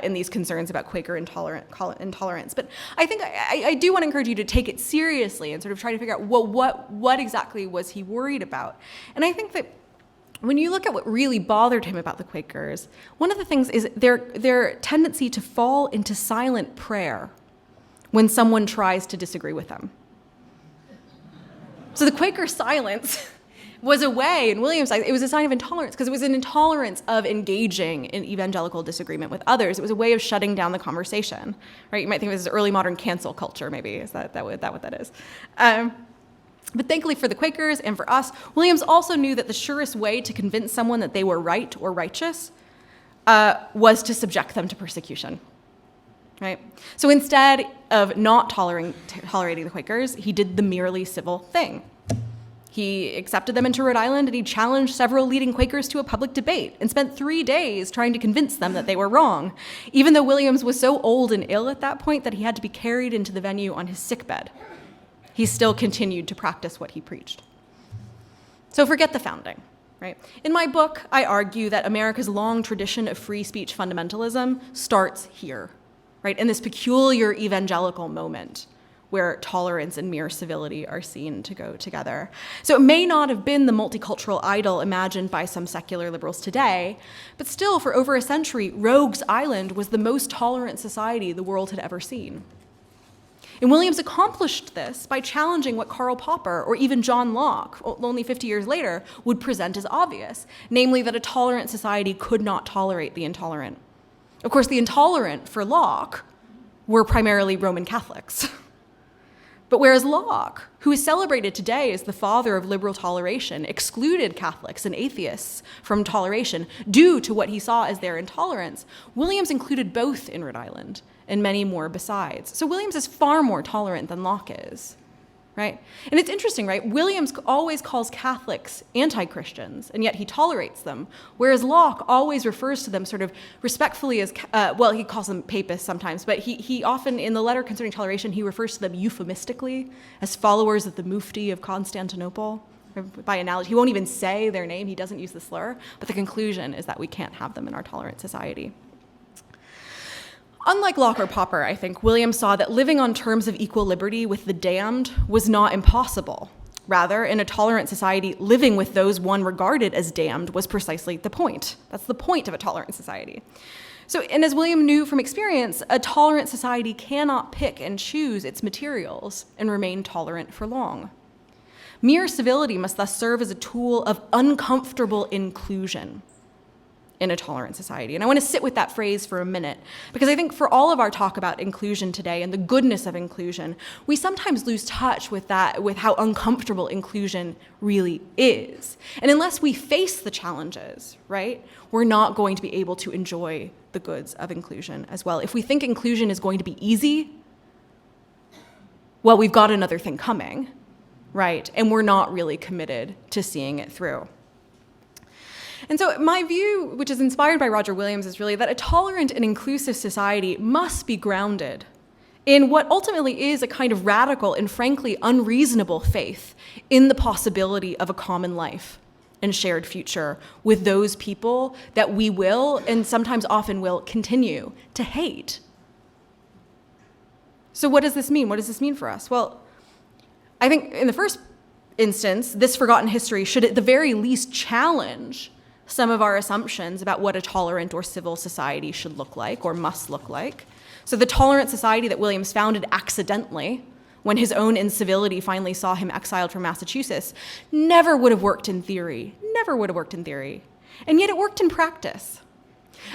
in these concerns about Quaker intolerance. But I think I do want to encourage you to take it seriously and sort of try to figure out, well, what exactly was he worried about? And I think that when you look at what really bothered him about the Quakers, one of the things is their tendency to fall into silent prayer when someone tries to disagree with them. So the Quaker silence was a way, in Williams' eyes, it was a sign of intolerance, because it was an intolerance of engaging in evangelical disagreement with others. It was a way of shutting down the conversation, right? You might think of it as early modern cancel culture, maybe. Is that what that is? But thankfully for the Quakers and for us, Williams also knew that the surest way to convince someone that they were right or righteous was to subject them to persecution. Right? So instead of not tolerating the Quakers, he did the merely civil thing. He accepted them into Rhode Island, and he challenged several leading Quakers to a public debate and spent 3 days trying to convince them that they were wrong, even though Williams was so old and ill at that point that he had to be carried into the venue on his sickbed. He still continued to practice what he preached. So forget the founding. Right? In my book, I argue that America's long tradition of free speech fundamentalism starts here, right? In this peculiar evangelical moment where tolerance and mere civility are seen to go together. So it may not have been the multicultural idol imagined by some secular liberals today, but still, for over a century, Rogues Island was the most tolerant society the world had ever seen. And Williams accomplished this by challenging what Karl Popper or even John Locke, only 50 years later, would present as obvious, namely that a tolerant society could not tolerate the intolerant. Of course, the intolerant, for Locke, were primarily Roman Catholics. But whereas Locke, who is celebrated today as the father of liberal toleration, excluded Catholics and atheists from toleration due to what he saw as their intolerance, Williams included both in Rhode Island and many more besides. So Williams is far more tolerant than Locke is, right? And it's interesting, right? Williams always calls Catholics anti-Christians, and yet he tolerates them, whereas Locke always refers to them sort of respectfully as, he calls them papists sometimes, but he often, in the letter concerning toleration, he refers to them euphemistically as followers of the Mufti of Constantinople. By analogy, he won't even say their name, he doesn't use the slur, but the conclusion is that we can't have them in our tolerant society. Unlike Locke or Popper, I think, Williams saw that living on terms of equal liberty with the damned was not impossible. Rather, in a tolerant society, living with those one regarded as damned was precisely the point. That's the point of a tolerant society. So, and as William knew from experience, a tolerant society cannot pick and choose its materials and remain tolerant for long. Mere civility must thus serve as a tool of uncomfortable inclusion in a tolerant society. And I want to sit with that phrase for a minute, because I think for all of our talk about inclusion today and the goodness of inclusion, we sometimes lose touch with how uncomfortable inclusion really is. And unless we face the challenges, right, we're not going to be able to enjoy the goods of inclusion as well. If we think inclusion is going to be easy, well, we've got another thing coming, right? And we're not really committed to seeing it through. And so my view, which is inspired by Roger Williams, is really that a tolerant and inclusive society must be grounded in what ultimately is a kind of radical and frankly unreasonable faith in the possibility of a common life and shared future with those people that we will, and sometimes often will, continue to hate. So what does this mean? What does this mean for us? Well, I think in the first instance, this forgotten history should at the very least challenge some of our assumptions about what a tolerant or civil society should look like or must look like. So the tolerant society that Williams founded accidentally, when his own incivility finally saw him exiled from Massachusetts, never would have worked in theory, and yet it worked in practice.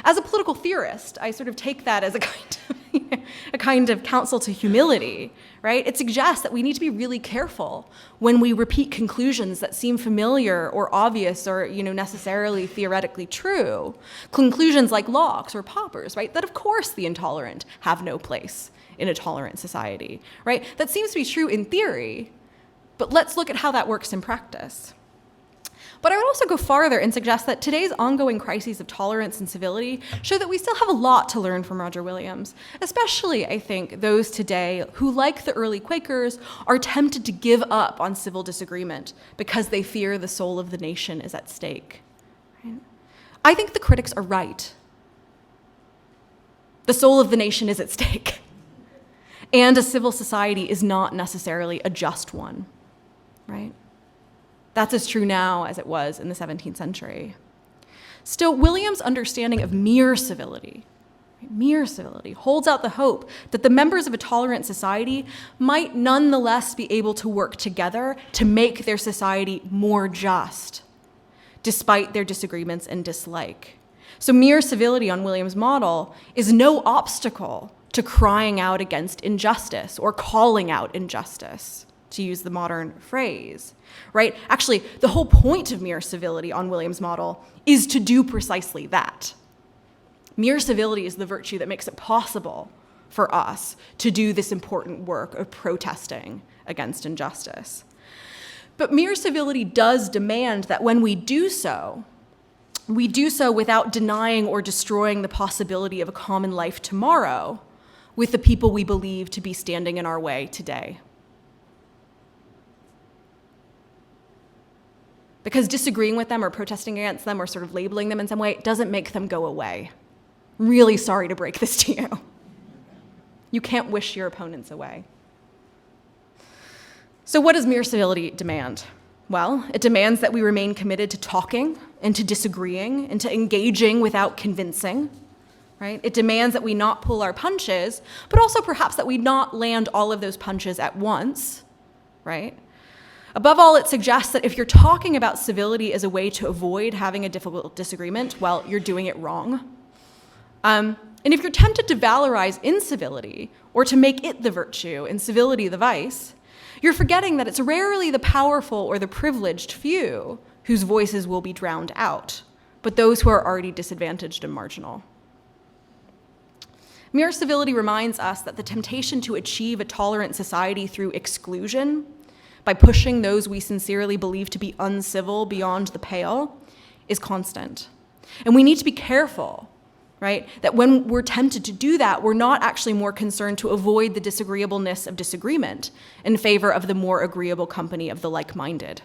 As a political theorist, I sort of take that as a kind of counsel to humility, right? It suggests that we need to be really careful when we repeat conclusions that seem familiar or obvious or, necessarily theoretically true. Conclusions like Locke's or Popper's, right? That of course the intolerant have no place in a tolerant society, right? That seems to be true in theory, but let's look at how that works in practice. But I would also go farther and suggest that today's ongoing crises of tolerance and civility show that we still have a lot to learn from Roger Williams, especially, I think, those today who, like the early Quakers, are tempted to give up on civil disagreement because they fear the soul of the nation is at stake. Right? I think the critics are right. The soul of the nation is at stake. And a civil society is not necessarily a just one, right? That's as true now as it was in the 17th century. Still, Williams' understanding of mere civility holds out the hope that the members of a tolerant society might nonetheless be able to work together to make their society more just, despite their disagreements and dislike. So mere civility on Williams' model is no obstacle to crying out against injustice or calling out injustice, to use the modern phrase, right? Actually, the whole point of mere civility on William's model is to do precisely that. Mere civility is the virtue that makes it possible for us to do this important work of protesting against injustice. But mere civility does demand that when we do so without denying or destroying the possibility of a common life tomorrow with the people we believe to be standing in our way today. Because disagreeing with them or protesting against them or sort of labeling them in some way doesn't make them go away. Really sorry to break this to you. You can't wish your opponents away. So what does mere civility demand? Well, it demands that we remain committed to talking and to disagreeing and to engaging without convincing, right? It demands that we not pull our punches, but also perhaps that we not land all of those punches at once, right? Above all, it suggests that if you're talking about civility as a way to avoid having a difficult disagreement, well, you're doing it wrong. And if you're tempted to valorize incivility or to make it the virtue and civility the vice, you're forgetting that it's rarely the powerful or the privileged few whose voices will be drowned out, but those who are already disadvantaged and marginal. Mere civility reminds us that the temptation to achieve a tolerant society through exclusion, by pushing those we sincerely believe to be uncivil beyond the pale, is constant. And we need to be careful, right, that when we're tempted to do that, we're not actually more concerned to avoid the disagreeableness of disagreement in favor of the more agreeable company of the like-minded.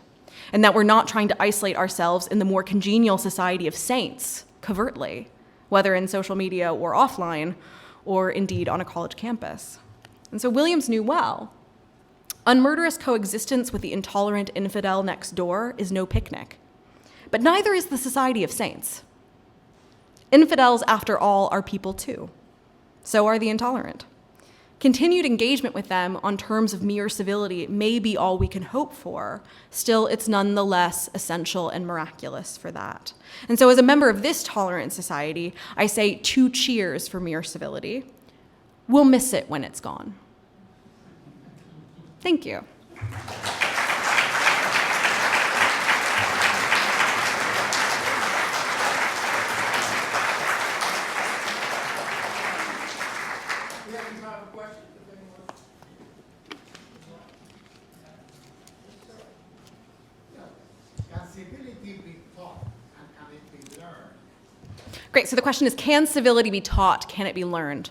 And that we're not trying to isolate ourselves in the more congenial society of saints, covertly, whether in social media or offline, or indeed on a college campus. And so Williams knew well, unmurderous coexistence with the intolerant infidel next door is no picnic. But neither is the society of saints. Infidels, after all, are people too. So are the intolerant. Continued engagement with them on terms of mere civility may be all we can hope for. Still, it's nonetheless essential and miraculous for that. And so as a member of this tolerant society, I say 2 cheers for mere civility. We'll miss it when it's gone. Thank you. Can civility be taught and can it be learned? Great, so the question is, can civility be taught? Can it be learned?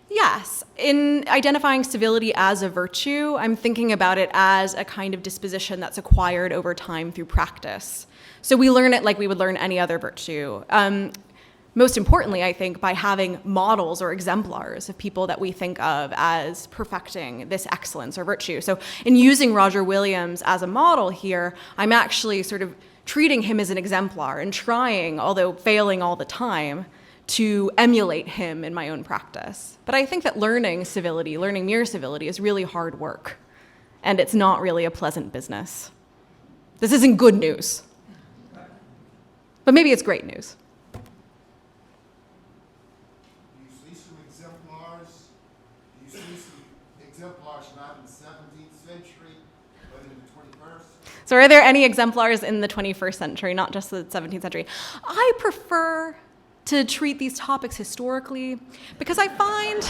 Yes, in identifying civility as a virtue, I'm thinking about it as a kind of disposition that's acquired over time through practice. So we learn it like we would learn any other virtue. Most importantly, I think, by having models or exemplars of people that we think of as perfecting this excellence or virtue. So in using Roger Williams as a model here, I'm actually sort of treating him as an exemplar and trying, although failing all the time, to emulate him in my own practice. But I think that learning civility, learning mere civility, is really hard work, and it's not really a pleasant business. This isn't good news, but maybe it's great news. Do you see some exemplars? Do you see some exemplars not in the 17th century, but in the 21st? So are there any exemplars in the 21st century, not just the 17th century? I prefer to treat these topics historically because I find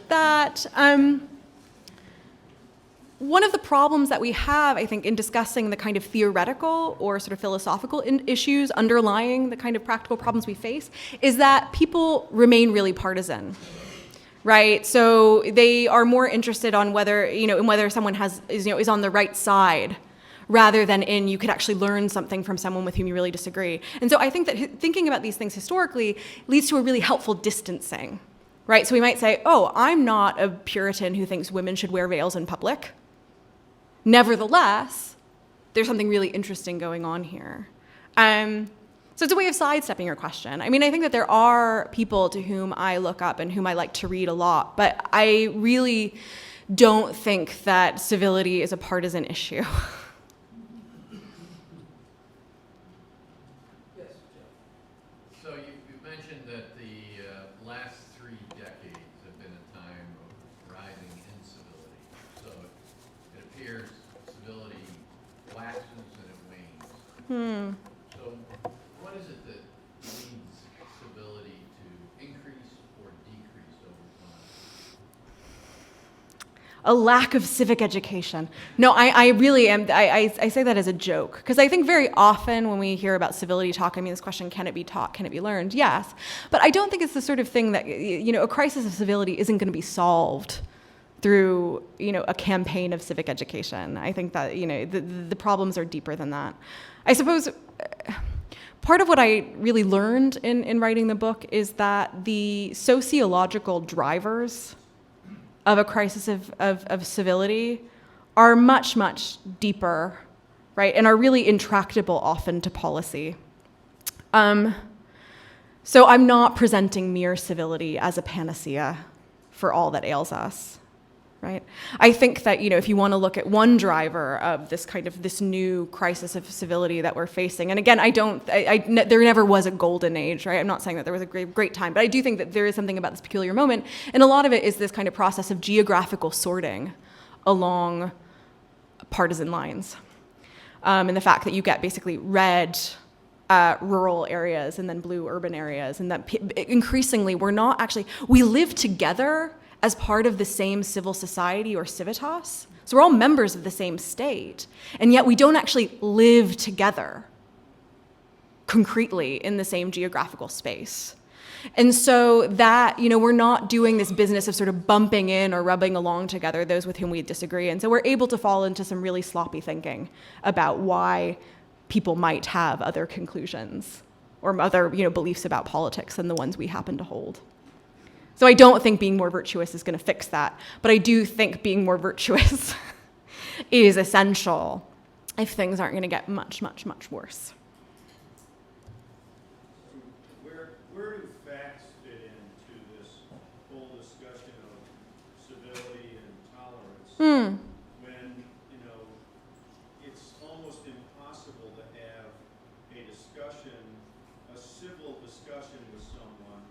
that one of the problems that we have, I think, in discussing the kind of theoretical or sort of philosophical issues underlying the kind of practical problems we face is that people remain really partisan, right? So they are more interested on whether, in whether someone is on the right side rather than in you could actually learn something from someone with whom you really disagree. And so I think that thinking about these things historically leads to a really helpful distancing, right? So we might say, oh, I'm not a Puritan who thinks women should wear veils in public. Nevertheless, there's something really interesting going on here. So it's a way of sidestepping your question. I mean, I think that there are people to whom I look up and whom I like to read a lot, but I really don't think that civility is a partisan issue. So you mentioned that the last 3 decades have been a time So what is it that leads civility to increase or decrease over time? A lack of civic education. No, I really am. I say that as a joke, because I think very often when we hear about civility talk, I mean, this question, can it be taught, can it be learned? Yes. But I don't think it's the sort of thing that, a crisis of civility isn't going to be solved through, a campaign of civic education. I think that, the problems are deeper than that. I suppose part of what I really learned in writing the book is that the sociological drivers of a crisis of civility are much, much deeper, right, and are really intractable often to policy. So I'm not presenting mere civility as a panacea for all that ails us, right? I think that, if you want to look at one driver of this new crisis of civility that we're facing, and again, there never was a golden age, right? I'm not saying that there was a great time, but I do think that there is something about this peculiar moment, and a lot of it is this kind of process of geographical sorting along partisan lines. And the fact that you get basically red rural areas and then blue urban areas, and that increasingly we live together as part of the same civil society or civitas. So we're all members of the same state, and yet we don't actually live together concretely in the same geographical space. And so that, we're not doing this business of sort of bumping in or rubbing along together those with whom we disagree. And so we're able to fall into some really sloppy thinking about why people might have other conclusions or other, beliefs about politics than the ones we happen to hold. So I don't think being more virtuous is going to fix that, but I do think being more virtuous is essential if things aren't going to get much, much, much worse. Where do facts fit into this whole discussion of civility and tolerance? When, it's almost impossible to have a discussion, a civil discussion with someone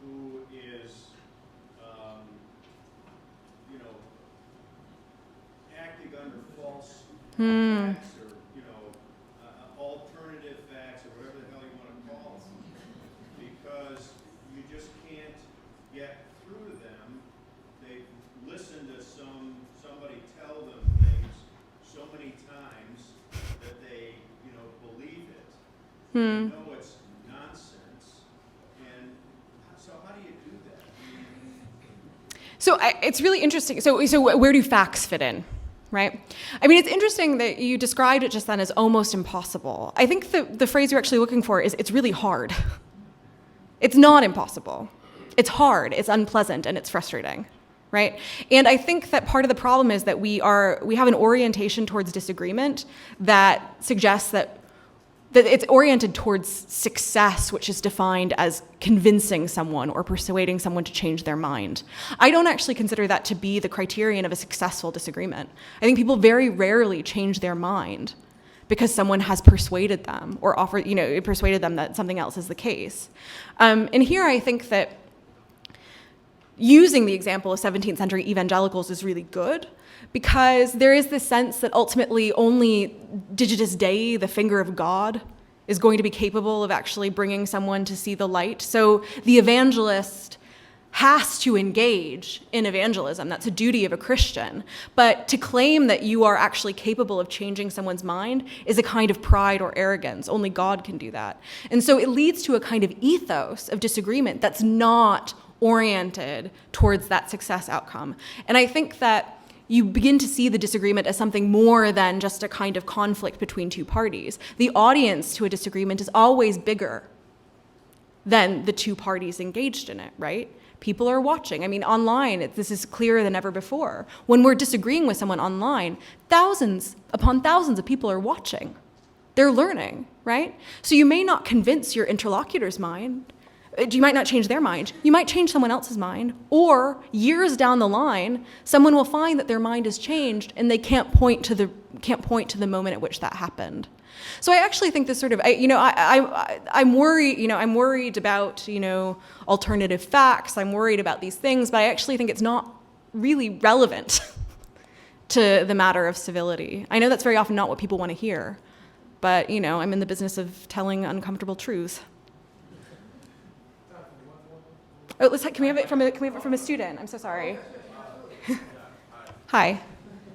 who is, acting under false facts or, alternative facts or whatever the hell you want to call them, because you just can't get through to them. They've listened to somebody tell them things so many times that they, believe it. They know it's nonsense. And so how do you do that? So it's really interesting. So where do facts fit in, right? I mean, it's interesting that you described it just then as almost impossible. I think the phrase you're actually looking for is it's really hard. It's not impossible. It's hard, it's unpleasant, and it's frustrating, right? And I think that part of the problem is that we have an orientation towards disagreement that suggests that it's oriented towards success, which is defined as convincing someone or persuading someone to change their mind. I don't actually consider that to be the criterion of a successful disagreement. I think people very rarely change their mind because someone has persuaded them or persuaded them that something else is the case. And here I think that using the example of 17th century evangelicals is really good, because there is this sense that ultimately only Digitus Dei, the finger of God, is going to be capable of actually bringing someone to see the light. So the evangelist has to engage in evangelism. That's a duty of a Christian. But to claim that you are actually capable of changing someone's mind is a kind of pride or arrogance. Only God can do that. And so it leads to a kind of ethos of disagreement that's not oriented towards that success outcome. And I think that you begin to see the disagreement as something more than just a kind of conflict between two parties. The audience to a disagreement is always bigger than the two parties engaged in it, right? People are watching. I mean, online, this is clearer than ever before. When we're disagreeing with someone online, thousands upon thousands of people are watching. They're learning, right? So you may not convince your interlocutor's mind. You might not change their mind. You might change someone else's mind. Or years down the line, someone will find that their mind has changed and they can't point to the moment at which that happened. So I actually think this sort of, I'm worried, I'm worried about, alternative facts. I'm worried about these things, but I actually think it's not really relevant to the matter of civility. I know that's very often not what people want to hear, but, I'm in the business of telling uncomfortable truths. Oh, can we have it from a student? I'm so sorry. Hi.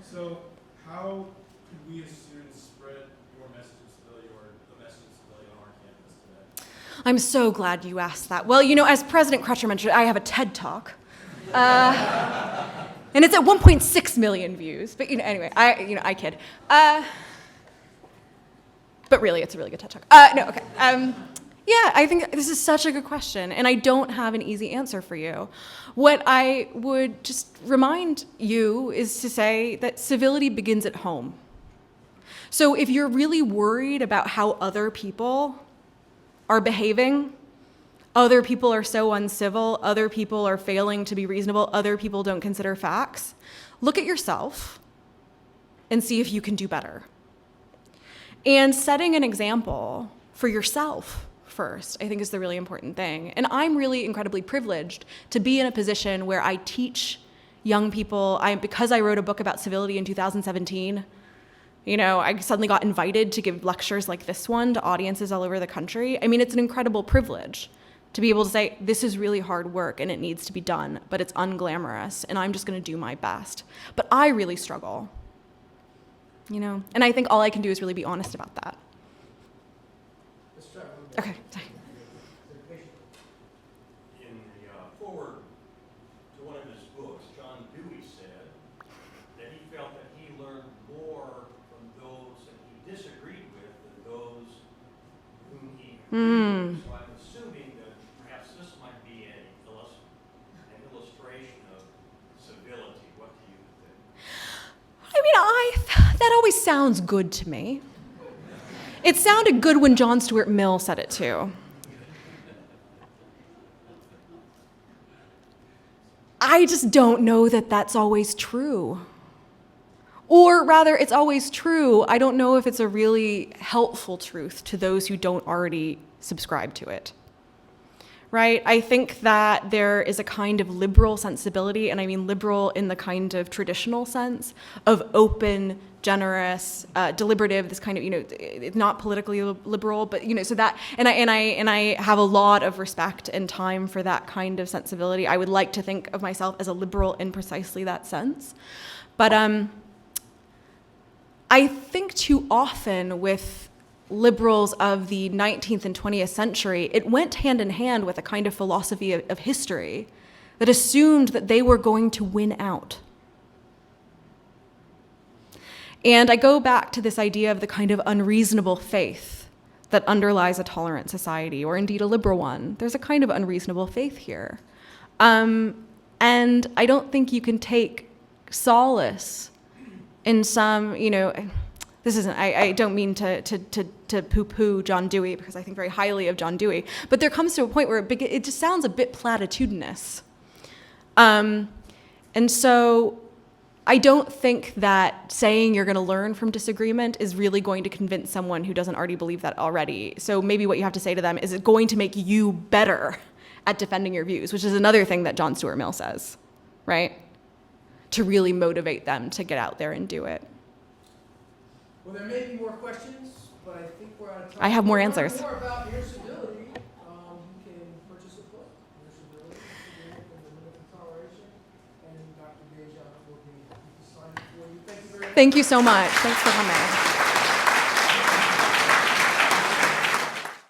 So, how could we as students spread your message of civility or the message of civility on our campus today? I'm so glad you asked that. Well, as President Crutcher mentioned, I have a TED Talk. And it's at 1.6 million views. But, anyway, I kid. But really, it's a really good TED Talk. No, okay. Yeah, I think this is such a good question, and I don't have an easy answer for you. What I would just remind you is to say that civility begins at home. So if you're really worried about how other people are behaving, other people are so uncivil, other people are failing to be reasonable, other people don't consider facts, look at yourself and see if you can do better. And setting an example for yourself first, I think, is the really important thing. And I'm really incredibly privileged to be in a position where I teach young people. Because I wrote a book about civility in 2017, I suddenly got invited to give lectures like this one to audiences all over the country. I mean, it's an incredible privilege to be able to say, this is really hard work and it needs to be done, but it's unglamorous, and I'm just going to do my best. But I really struggle, and I think all I can do is really be honest about that. Okay. In the foreword to one of his books, John Dewey said that he felt that he learned more from those that he disagreed with than those whom he agreed with. So I'm assuming that perhaps this might be an illustration of civility. What do you think? I mean, that always sounds good to me. It sounded good when John Stuart Mill said it too. I just don't know that that's always true. Or rather, it's always true. I don't know if it's a really helpful truth to those who don't already subscribe to it. Right? I think that there is a kind of liberal sensibility, and I mean liberal in the kind of traditional sense of open, generous, deliberative, this kind of, it's not politically liberal, but, so that, and I have a lot of respect and time for that kind of sensibility. I would like to think of myself as a liberal in precisely that sense. But I think too often with liberals of the 19th and 20th century, it went hand in hand with a kind of philosophy of history that assumed that they were going to win out. And I go back to this idea of the kind of unreasonable faith that underlies a tolerant society, or indeed a liberal one. There's a kind of unreasonable faith here. And I don't think you can take solace in some, this isn't, I don't mean to poo-poo John Dewey, because I think very highly of John Dewey, but there comes to a point where it just sounds a bit platitudinous. And so I don't think that saying you're going to learn from disagreement is really going to convince someone who doesn't already believe that already. So maybe what you have to say to them is, it going to make you better at defending your views, which is another thing that John Stuart Mill says, right? To really motivate them to get out there and do it. Well, there may be more questions, but I think we're out of time. I have more To learn answers. more about your civility, you can purchase a book, Your Civility, and the Limit of Toleration, and Dr. Bejan will be happy to sign it for you. Thank you very much. Thank you so much. Thanks for coming.